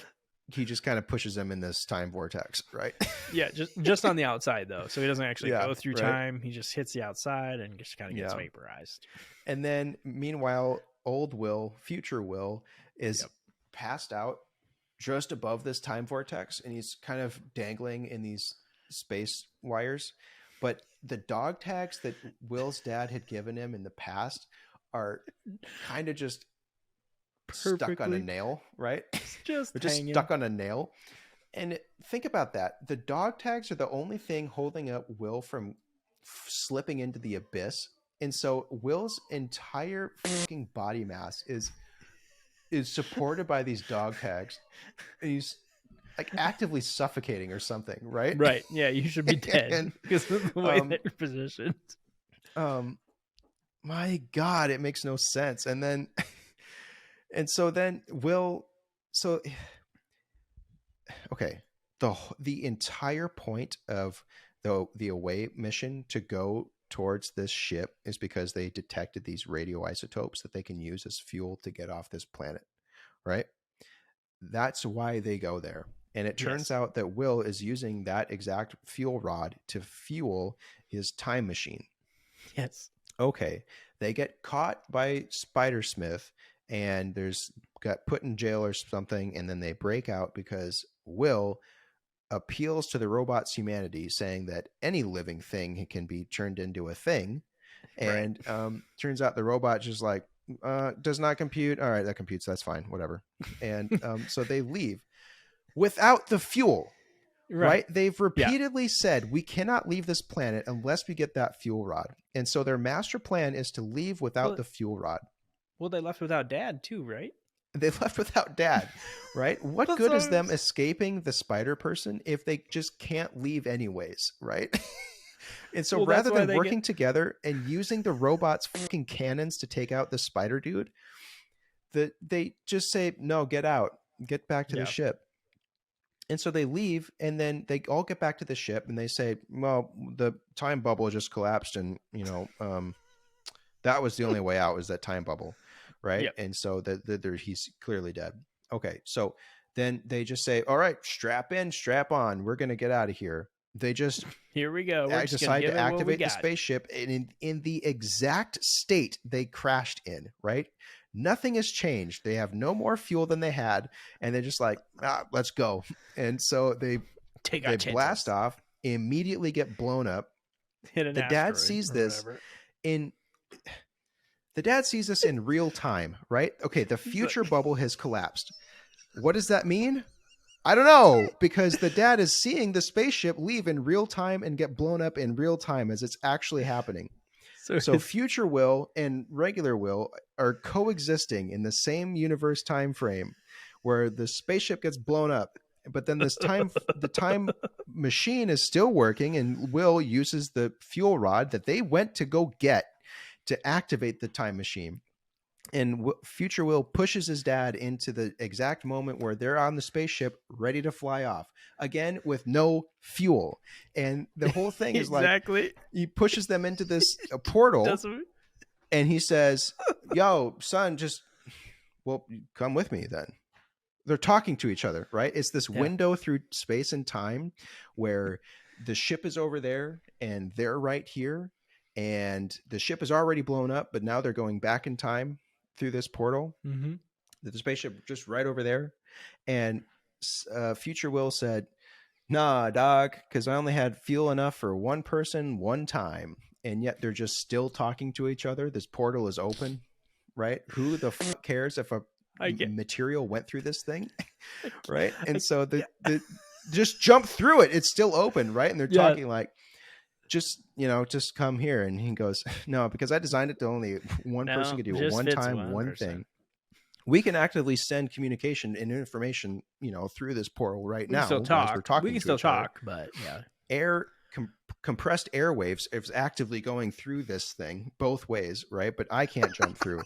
He just kind of pushes him in this time vortex, right? Yeah, just on the outside though, so he doesn't actually go through time. He just hits the outside and just kind of gets vaporized. And then, meanwhile, old Will, future Will, is passed out just above this time vortex, and he's kind of dangling in these space wires. But the dog tags that Will's dad had given him in the past are kind of just stuck on a nail, right? They're just stuck on a nail. And think about that. The dog tags are the only thing holding up Will from slipping into the abyss. And so Will's entire fucking body mass is supported by these dog tags. And he's like actively suffocating or something, right? Right. Yeah, you should be dead because of the way that you're positioned. My God, it makes no sense. And then and so then the entire point of the away mission to go towards this ship is because they detected these radioisotopes that they can use as fuel to get off this planet, right? That's why they go there. And it turns out that Will is using that exact fuel rod to fuel his time machine. Yes. Okay. They get caught by Spider Smith and got put in jail or something, and then they break out because Will appeals to the robot's humanity, saying that any living thing can be turned into a thing. And turns out the robot just like, does not compute. All right, that computes. That's fine. Whatever. And so they leave without the fuel. Right? They've repeatedly said, we cannot leave this planet unless we get that fuel rod. And so their master plan is to leave without the fuel rod. Well, they left without Dad too, right? They left without Dad, right? What good is them escaping the spider person if they just can't leave anyways, right? And so rather than working together and using the robot's fucking cannons to take out the spider dude, they just say, no, get out, get back to the ship. And so they leave, and then they all get back to the ship, and they say, well, the time bubble just collapsed, and, that was the only way out, was that time bubble, right? Yep. And so he's clearly dead. Okay, so then they just say, all right, strap in, strap on, we're going to get out of here. they just Here we go. We're just decide gonna to give it what we activate the got. spaceship in the exact state they crashed in, right? Nothing has changed. They have no more fuel than they had, and they're just like, let's go. And so they Take our chances. blast off, immediately get blown up. Hit an The dad asteroid sees or this whatever. The dad sees this in real time, right? Okay, the future bubble has collapsed. What does that mean? I don't know, because the dad is seeing the spaceship leave in real time and get blown up in real time as it's actually happening. So future Will and regular Will are coexisting in the same universe time frame where the spaceship gets blown up, but then the time machine is still working, and Will uses the fuel rod that they went to go get to activate the time machine. And future Will pushes his dad into the exact moment where they're on the spaceship ready to fly off again with no fuel. And the whole thing is exactly. like, he pushes them into this portal and he says, yo, son, come with me then. They're talking to each other, right? It's this window through space and time where the ship is over there and they're right here. And the ship is already blown up, but now they're going back in time through this portal. Mm-hmm. The spaceship just right over there. And future Will said, nah, dog, because I only had fuel enough for one person one time. And yet they're just still talking to each other. This portal is open, right? Who the fuck cares if a material went through this thing, right? And so the just jump through it. It's still open, right? And they're talking like, just come here. And he goes, no, because I designed it to only one person could do it one time, one thing. We can actively send communication and information, through this portal right now. Still talk. We're talking. We can still talk, but compressed airwaves is actively going through this thing both ways, right? But I can't jump through.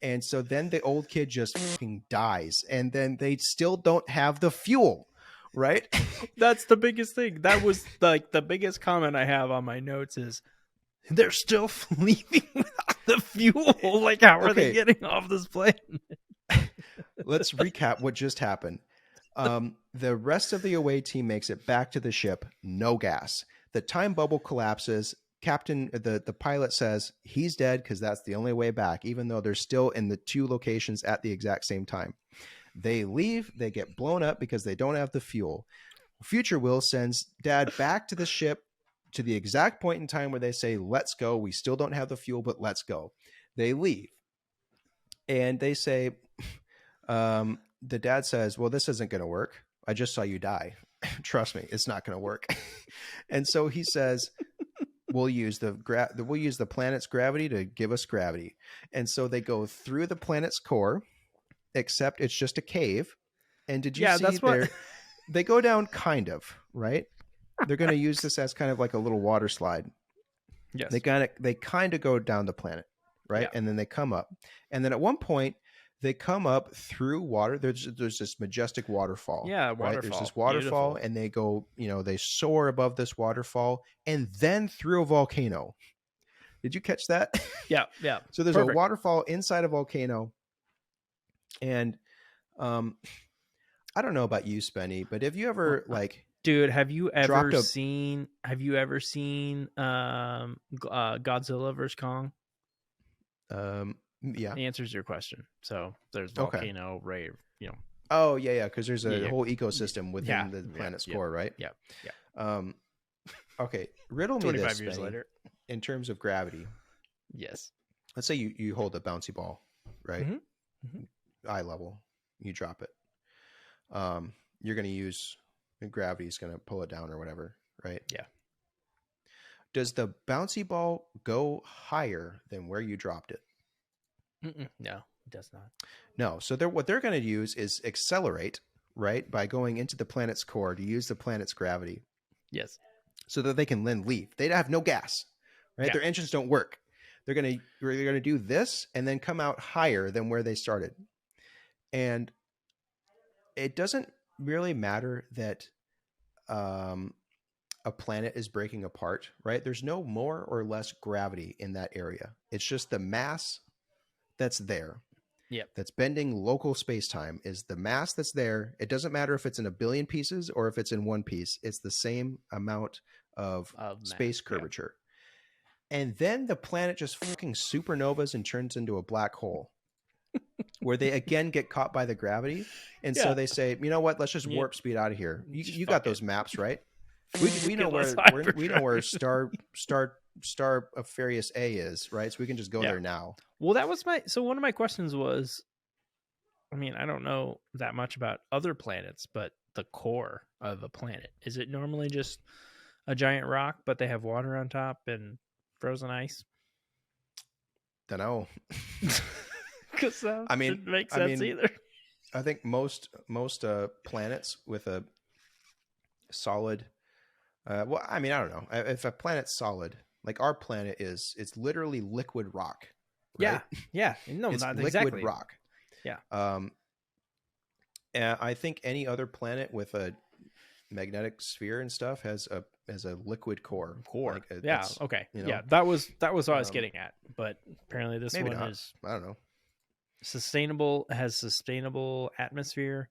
And so then the old kid just fucking dies, and then they still don't have the fuel. Right? That's the biggest thing. That was like the biggest comment I have on my notes is they're still leaving without the fuel. Like, how are they getting off this plane? Let's recap what just happened. The rest of the away team makes it back to the ship. No gas. The time bubble collapses. The pilot says he's dead because that's the only way back, even though they're still in the two locations at the exact same time. They leave, they get blown up because they don't have the fuel. Future Will sends dad back to the ship to the exact point in time where they say, let's go. We still don't have the fuel, but let's go. They leave. And they say, the dad says, well, this isn't going to work. I just saw you die. Trust me, it's not going to work. And so he says, we'll use the planet's gravity to give us gravity. And so they go through the planet's core, except it's just a cave. And did you see that's what... they go down kind of, right? They're going to use this as kind of like a little water slide. Yes. They kind of go down the planet, right? Yeah. And then they come up. And then at one point they come up through water. There's this majestic waterfall. Yeah, waterfall. Right? There's this waterfall. Beautiful. And they go, they soar above this waterfall and then through a volcano. Did you catch that? Yeah. So there's a waterfall inside a volcano. And I don't know about you, Spenny, but have you ever dude, have you ever seen Godzilla vs. Kong? Yeah. The answer is your question. So there's volcano, rave, Oh yeah, because there's a whole ecosystem within the planet's core, right? Yeah. Okay, riddle me 25 this, years Spenny, later. in terms of gravity. Yes. Let's say you hold a bouncy ball, right? Mm-hmm. Eye level, you drop it. You're going to use gravity is going to pull it down or whatever, right? Yeah. Does the bouncy ball go higher than where you dropped it? No, it does not. No. So what they're going to use is accelerate, right, by going into the planet's core to use the planet's gravity. Yes. So that they can then leave. They have no gas, right? Yeah. Their engines don't work. They're going to do this and then come out higher than where they started. And it doesn't really matter that a planet is breaking apart, right? There's no more or less gravity in that area. It's just the mass that's there. Yep. that's bending local space-time is the mass that's there. It doesn't matter if it's in a billion pieces or if it's in one piece. It's the same amount of space mass, curvature. And then the planet just fucking supernovas and turns into a black hole where they again get caught by the gravity. And so they say, you know what? Let's just warp speed out of here. You got those maps, right? We know where star Aquarius A is, right? So we can just go there now. Well, that was one of my questions was, I mean, I don't know that much about other planets, but the core of a planet, is it normally just a giant rock, but they have water on top and frozen ice? Don't know. Because that didn't make sense either. I think most planets with a solid, well, I mean, I don't know. If a planet's solid, like our planet is, it's literally liquid rock. Right? Yeah. No, it's not liquid exactly. rock. Yeah. And I think any other planet with a magnetic sphere and stuff has a liquid core. Like Okay. You know? Yeah. That was what I was getting at. But apparently this one is, I don't know. Has sustainable atmosphere,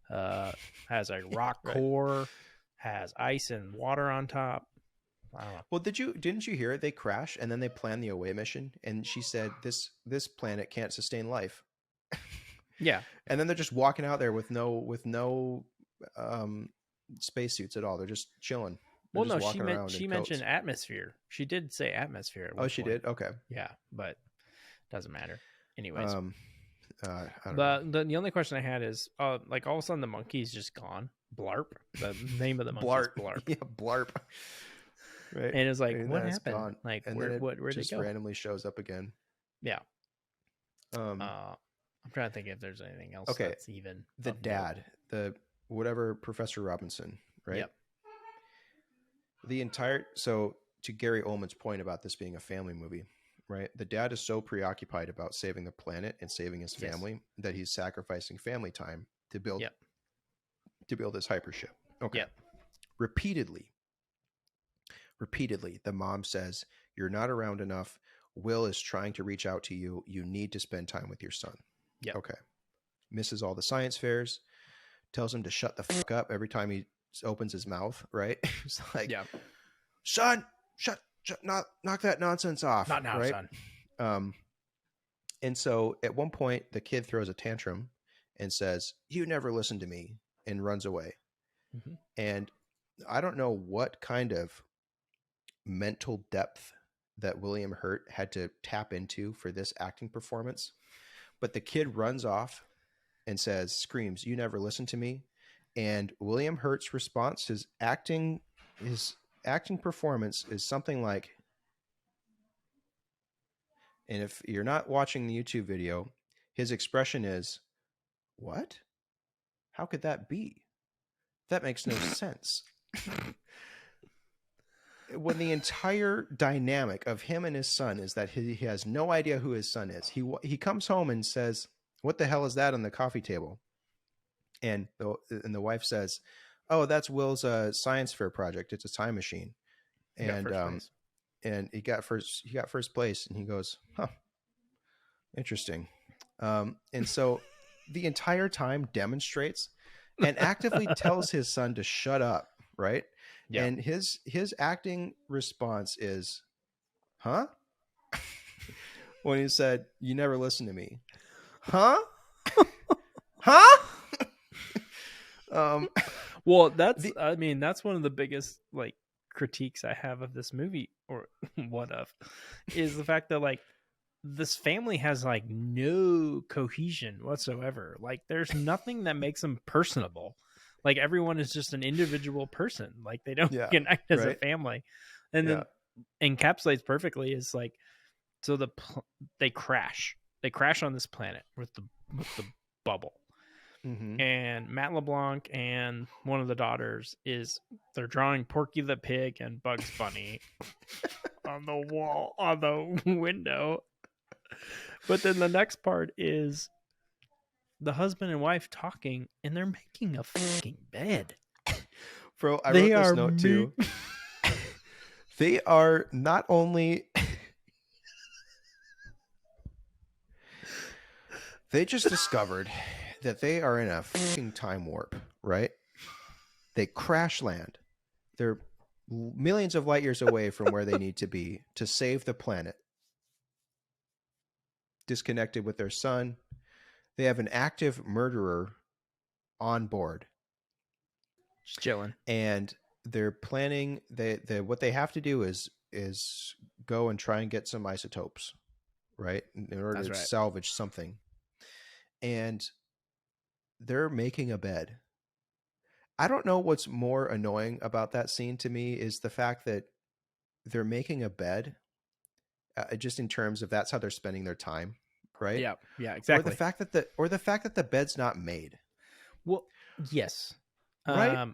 has a rock core, has ice and water on top. I don't know. Well, didn't you hear it? They crash and then they plan the away mission, and she said this planet can't sustain life. Yeah. And then they're just walking out there with no spacesuits at all. They're just chilling. Well, no, she mentioned atmosphere. She did say atmosphere at one she point. did? Okay. Yeah, but doesn't matter. Anyways. I don't know. The only question I had is, like all of a sudden the monkey's just gone. Blarp. The name of the monkey is Blarp. Yeah, Blarp. Right. And it's like, what happened? Gone. Like, and where'd it just they go? randomly shows up again. Yeah. I'm trying to think if there's anything else okay. that's even the dad, the whatever Professor Robinson, right? Yep. So to Gary Oldman's point about this being a family movie, right? The dad is so preoccupied about saving the planet and saving his family that he's sacrificing family time to build this hypership. Okay. Yep. Repeatedly, the mom says, "You're not around enough. Will is trying to reach out to you. You need to spend time with your son." Yeah. Okay. Misses all the science fairs. Tells him to shut the fuck up every time he opens his mouth. Right? It's like, son, shut, knock that nonsense off. Not now, right? son. And so at one point, the kid throws a tantrum and says, "You never listen to me," and runs away. Mm-hmm. And I don't know what kind of mental depth that William Hurt had to tap into for this acting performance, but the kid runs off and screams, "You never listen to me." And William Hurt's response, his acting performance is something like, and if you're not watching the YouTube video, his expression is, "What? How could that be? That makes no sense." When the entire dynamic of him and his son is that he has no idea who his son is. He comes home and says, "What the hell is that on the coffee table?" And the wife says, "Oh, that's Will's science fair project. It's a time machine." And he got first place, and he goes, "Huh, interesting." And so the entire time demonstrates and actively tells his son to shut up, right? Yeah. And his acting response is, "Huh?" When he said, "You never listen to me." Huh? Huh? Well, that's one of the biggest like critiques I have of this movie, or one of, is the fact that like this family has like no cohesion whatsoever. Like there's nothing that makes them personable. Like everyone is just an individual person. Like they don't connect as a family. And then encapsulates perfectly is like, so they crash on this planet with the bubble. Mm-hmm. And Matt LeBlanc and one of the daughters they're drawing Porky the Pig and Bugs Bunny on the wall, on the window. But then the next part is the husband and wife talking, and they're making a fucking bed. Bro, I wrote this note too. They are not only They just discovered that they are in a fucking time warp, right? They crash land. They're millions of light years away from where they need to be to save the planet. Disconnected with their son. They have an active murderer on board. Just chilling. And they're planning what they have to do is go and try and get some isotopes, right? In order to salvage something. And they're making a bed. I don't know what's more annoying about that scene to me is the fact that they're making a bed, just in terms of that's how they're spending their time, right? Yeah, exactly. Or the fact that the bed's not made. Well, yes. Right?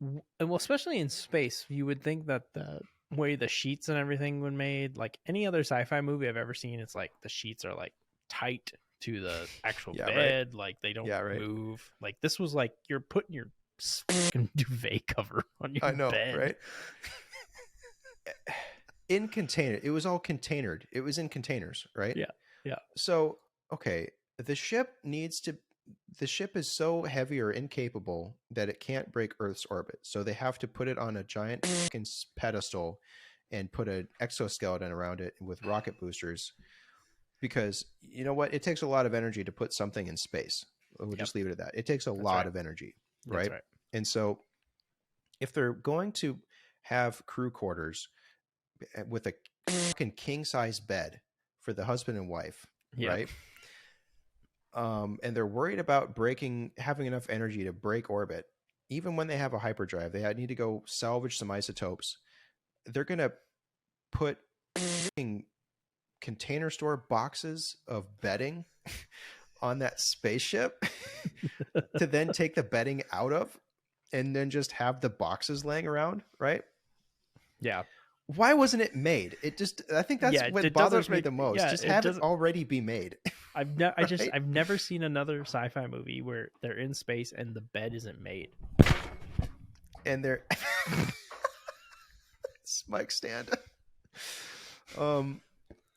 Well, especially in space, you would think that the way the sheets and everything were made, like any other sci-fi movie I've ever seen, it's like the sheets are like tight to the actual bed, right. Like they don't move. Like this was like you're putting your fucking duvet cover on your bed. Right? In container, it was all containered. It was in containers, right? Yeah. So, okay, the ship is so heavy or incapable that it can't break Earth's orbit. So they have to put it on a giant fucking pedestal and put an exoskeleton around it with rocket boosters. Because you know what? It takes a lot of energy to put something in space. We'll just leave it at that. It takes a lot of energy, right? Right? And so if they're going to have crew quarters with a fucking king-size bed for the husband and wife, right? And they're worried about having enough energy to break orbit. Even when they have a hyperdrive, they need to go salvage some isotopes. They're going to put container store boxes of bedding on that spaceship to then take the bedding out of and then just have the boxes laying around, right? Yeah. Why wasn't it made? I think that's what bothers me the most. Just have it already be made. I've never seen another sci-fi movie where they're in space and the bed isn't made. And they're it's mic stand.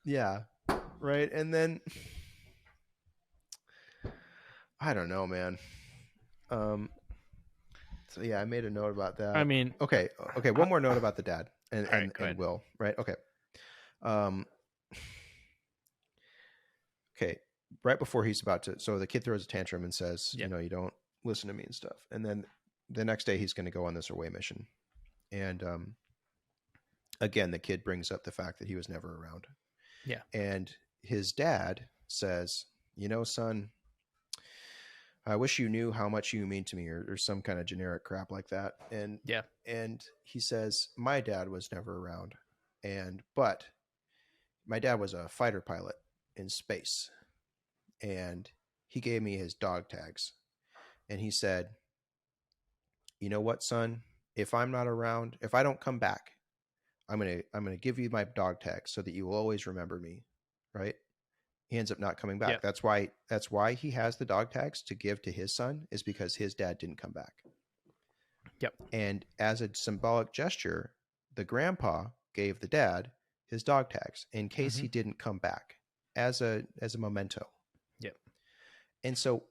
Yeah. Right. And then I don't know, man. So yeah, I made a note about that. I mean, okay. One more note about the dad and Will, right? Okay. Okay. Right before he's about to, so the kid throws a tantrum and says, you don't listen to me and stuff. And then the next day he's going to go on this away mission. And, again, the kid brings up the fact that he was never around. Yeah. And his dad says, son, I wish you knew how much you mean to me, or some kind of generic crap like that. And and he says, my dad was never around. But my dad was a fighter pilot in space. And he gave me his dog tags. And he said, you know what, son? If I'm not around, if I don't come back, I'm gonna give you my dog tags so that you will always remember me, right? He ends up not coming back. Yep. That's why he has the dog tags to give to his son, is because his dad didn't come back. Yep. And as a symbolic gesture, the grandpa gave the dad his dog tags in case he didn't come back, as a memento. Yep. And so,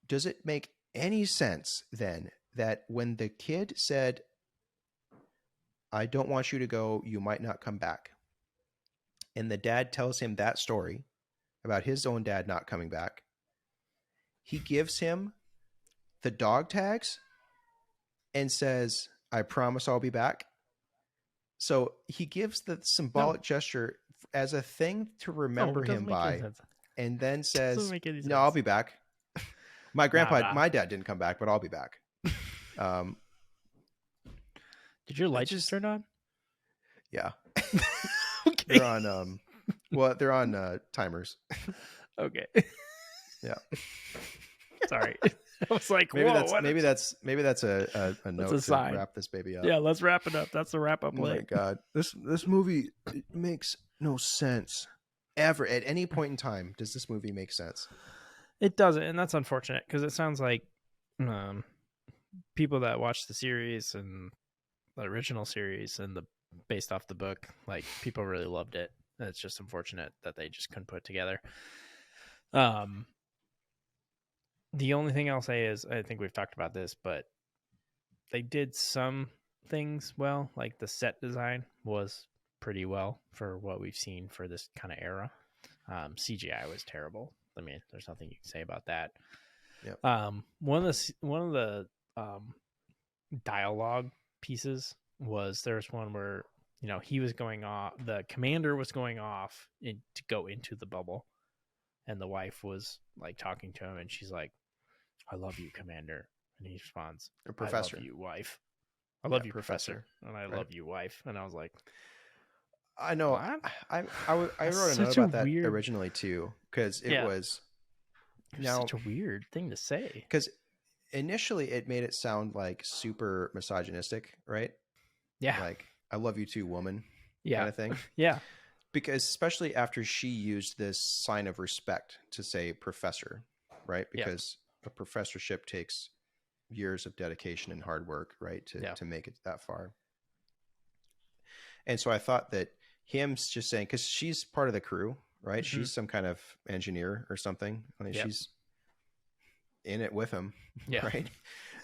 does it make any sense then that when the kid said, I don't want you to go, you might not come back, and the dad tells him that story about his own dad not coming back, he gives him the dog tags and says, I promise I'll be back. So he gives the symbolic gesture as a thing to remember him by, and then says, no, I'll be back. My my dad didn't come back, but I'll be back. Did your lights just turn on? Yeah. Okay. They're on timers. Okay. Yeah. Sorry. I was like, maybe that's a note to wrap this baby up. Yeah, let's wrap it up. That's the wrap up. Oh my God. This movie, it makes no sense. Ever. At any point in time, does this movie make sense? It doesn't, and that's unfortunate, because it sounds like people that watch the series and the original series and based off the book, like, people really loved it. And it's just unfortunate that they just couldn't put it together. Um, the only thing I'll say is I think we've talked about this, but they did some things well. Like the set design was pretty well for what we've seen for this kind of era. CGI was terrible. I mean, there's nothing you can say about that. Yep. One of the dialogue pieces was there's one where he was going off. The commander was going off to go into the bubble, and the wife was like talking to him, and she's like, "I love you, Commander," and he responds, Professor. "I love you, wife. I love you, Professor. and I Right. love you, wife." And I was like, I know. What? I wrote a That's note such a about that weird- originally too, because it Yeah. was "It's now such a weird thing to say." because initially it made it sound like super misogynistic, right? Yeah, Like I love you too, woman, yeah, kind of thing. yeah, Because especially after she used this sign of respect to say professor, right? Yeah. Because a professorship takes years of dedication and hard work, right, to make it that far. And so I thought that him just saying, because she's part of the crew, right? Mhm. She's some kind of engineer or something. I mean, Yep. she's in it with him, yeah, right?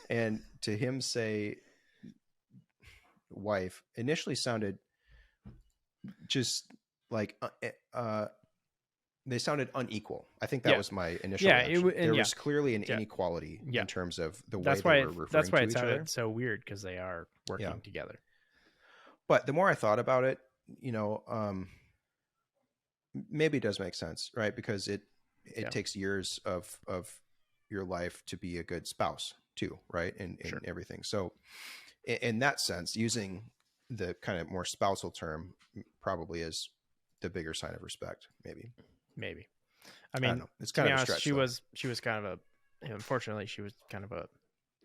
And to him say wife initially sounded just like they sounded unequal. I think that Yeah. was my initial Yeah, reaction. and There yeah. was clearly an Yeah. inequality Yeah. in terms of the way that's they why were referring that's why to it each sounded other. so weird because they are working Yeah. together. But the more I thought about it, maybe it does make sense, right? Because it Yeah. takes years of your life to be a good spouse too, right? And Sure. everything. So in that sense, using the kind of more spousal term probably is the bigger sign of respect, maybe. Maybe. I I mean, don't know. It's to kind be of a honest, stretch. she though. was kind of unfortunately, she was kind of a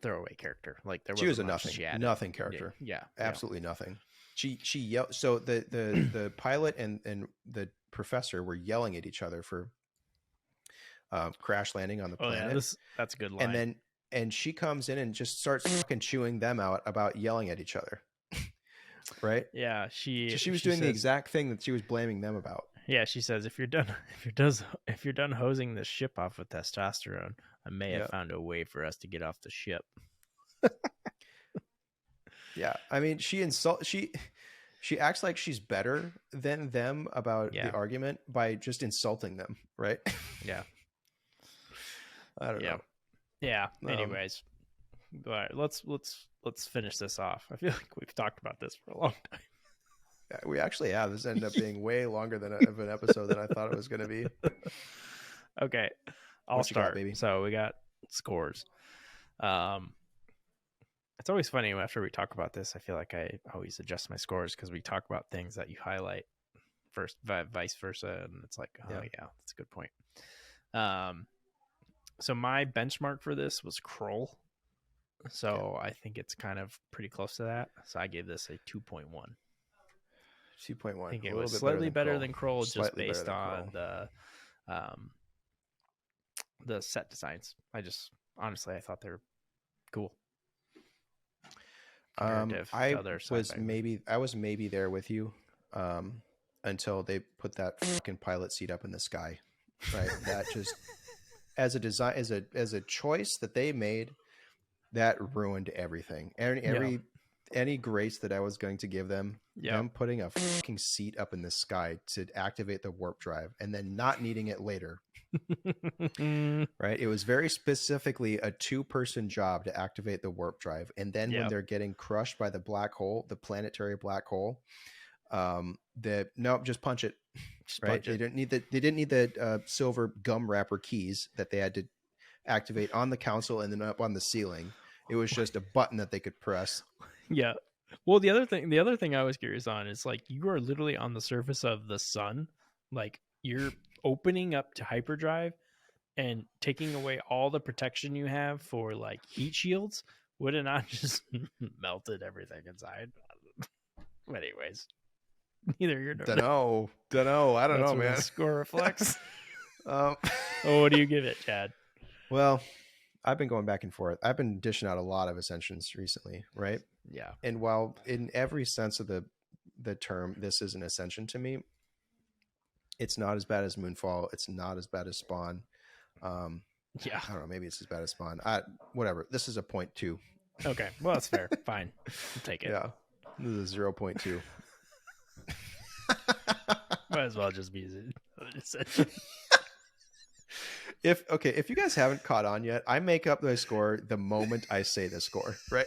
throwaway character. Like there She was a wasn't much nothing, she added. nothing character. Yeah, Absolutely nothing. She yelled. So the pilot and the professor were yelling at each other for crash landing on the Oh planet. yeah, that's a good line. And she comes in and just starts fucking chewing them out about yelling at each other. Right? Yeah, So she was doing the exact thing that she was blaming them about. Yeah, she says if you're done hosing this ship off with testosterone, I may have found a way for us to get off the ship. Yeah, I mean, she acts like she's better than them about the argument by just insulting them, right? Yeah. I don't know. Yeah. Anyways, all right, let's finish this off. I feel like we've talked about this for a long time. Yeah, we actually have. This ended up being way longer of an episode than I thought it was going to be. Okay, I'll What you got, start. baby? So we got scores. It's always funny after we talk about this. I feel like I always adjust my scores because we talk about things that you highlight first, vice versa, and it's like, oh yeah, that's a good point. So my benchmark for this was Kroll. So I think it's kind of pretty close to that. So I gave this a 2.1. 2.1. I think it was slightly better than Kroll, just based on the set designs. I thought they were cool. I was maybe there with you until they put that fucking pilot seat up in the sky. Right? That just as a design, as a choice that they made, that ruined everything. Any grace that I was going to give them, them putting a fucking seat up in the sky to activate the warp drive and then not needing it later. Right? It was very specifically a 2-person job to activate the warp drive. And then when they're getting crushed by the black hole, the planetary black hole, just punch it. Right? They didn't need the silver gum wrapper keys that they had to activate on the console and then up on the ceiling. It was just a button that they could press. Yeah. Well, the other thing I was curious on is like you are literally on the surface of the sun, like you're opening up to hyperdrive and taking away all the protection you have for like heat shields. Would it not just melted everything inside? Anyways, neither you're don't know. I don't know, man. Score reflects. Oh, what do you give it, Chad? Well, I've been going back and forth. I've been dishing out a lot of Ascensions recently, right? Yeah. And while in every sense of the term, this is an Ascension to me, it's not as bad as Moonfall. It's not as bad as Spawn. Yeah. I don't know. Maybe it's as bad as Spawn. Whatever. This is a 0.2. Okay. Well, that's fair. Fine. I'll take it. Yeah. This is a 0.2. Might as well just be If you guys haven't caught on yet, I make up the score the moment I say the score, right?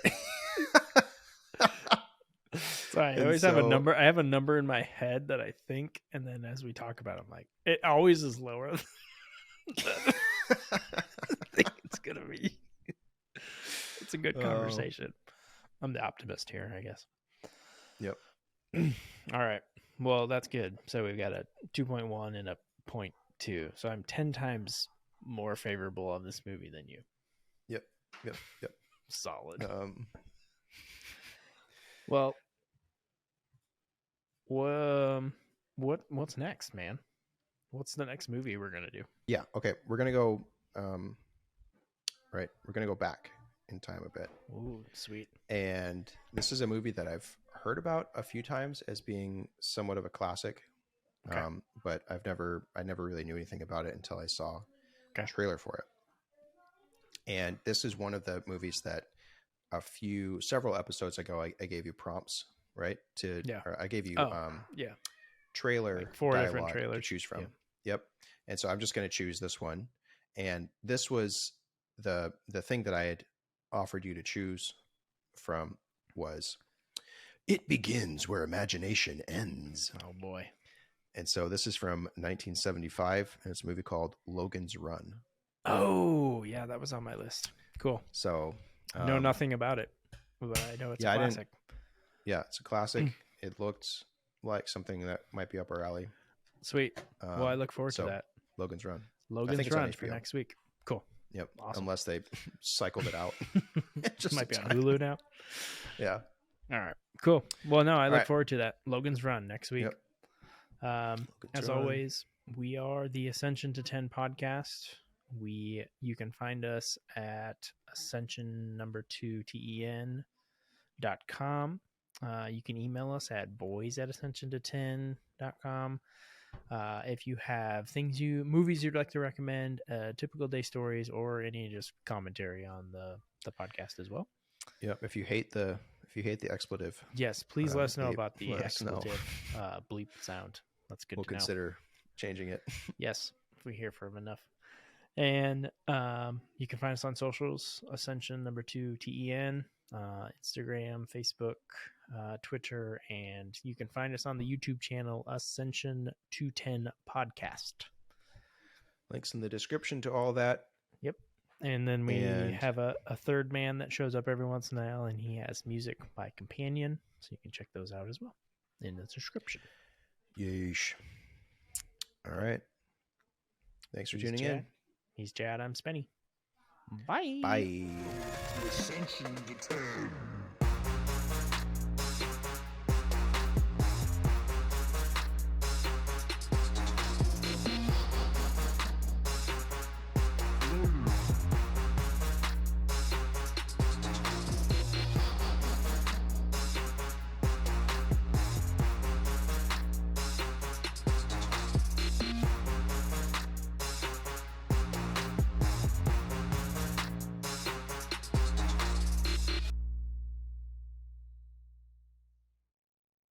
So I always have a number. I have a number in my head that I think, and then as we talk about it, I'm like, it always is lower than I think it's gonna be. It's a good conversation. I'm the optimist here, I guess. Yep. All right. Well, that's good. So we've got a 2.1 and a 0.2. So I'm 10 times more favorable on this movie than you. Yep. Solid. Well, what's next, man? What's the next movie we're gonna do? Yeah. Okay. We're gonna go. Right. We're gonna go back in time a bit. Ooh, sweet. And this is a movie that I've heard about a few times as being somewhat of a classic. Okay. But I never really knew anything about it until I saw Okay. a trailer for it. And this is one of the movies that several episodes ago, I gave you prompts, right? Or I gave you trailer like 4 different dialogue trailers to choose from. Yeah. Yep. And so I'm just going to choose this one. And this was the thing that I had offered you to choose from was It Begins Where Imagination Ends. Oh boy. And so this is from 1975, and it's a movie called Logan's Run. Oh yeah, that was on my list. Cool. So Know nothing about it, but I know it's a classic. It's a classic. It looked like something that might be up our alley. Sweet. Well, I look forward to that. Logan's Run. Logan's Run for next week. Cool. Yep. Awesome. Unless they cycled it out. It just might be on Hulu now. Yeah. All right. Cool. Well, no, I look forward to that. Logan's Run next week. Yep. As always, we are the Ascension to 10 podcast. You can find us at ascension2ten.com. You can email us at boys@ascension2ten.com. If you have movies you'd like to recommend, typical day stories, or any just commentary on the podcast as well. Yep. If you hate the expletive, yes, please let us know bleep. about the Let us know. expletive bleep sound. That's good we'll to know. consider changing it. Yes, if we hear from enough. And you can find us on socials, Ascension2ten, Instagram, Facebook, Twitter, and you can find us on the YouTube channel, Ascension to 10 Podcast. Links in the description to all that. Yep. And then we have a third man that shows up every once in a while, and he has music by Companyon, so you can check those out as well in the description. Yeesh. All right. Thanks for tuning in. He's JAD. I'm Spenny. Bye. Bye. Ascension to 10.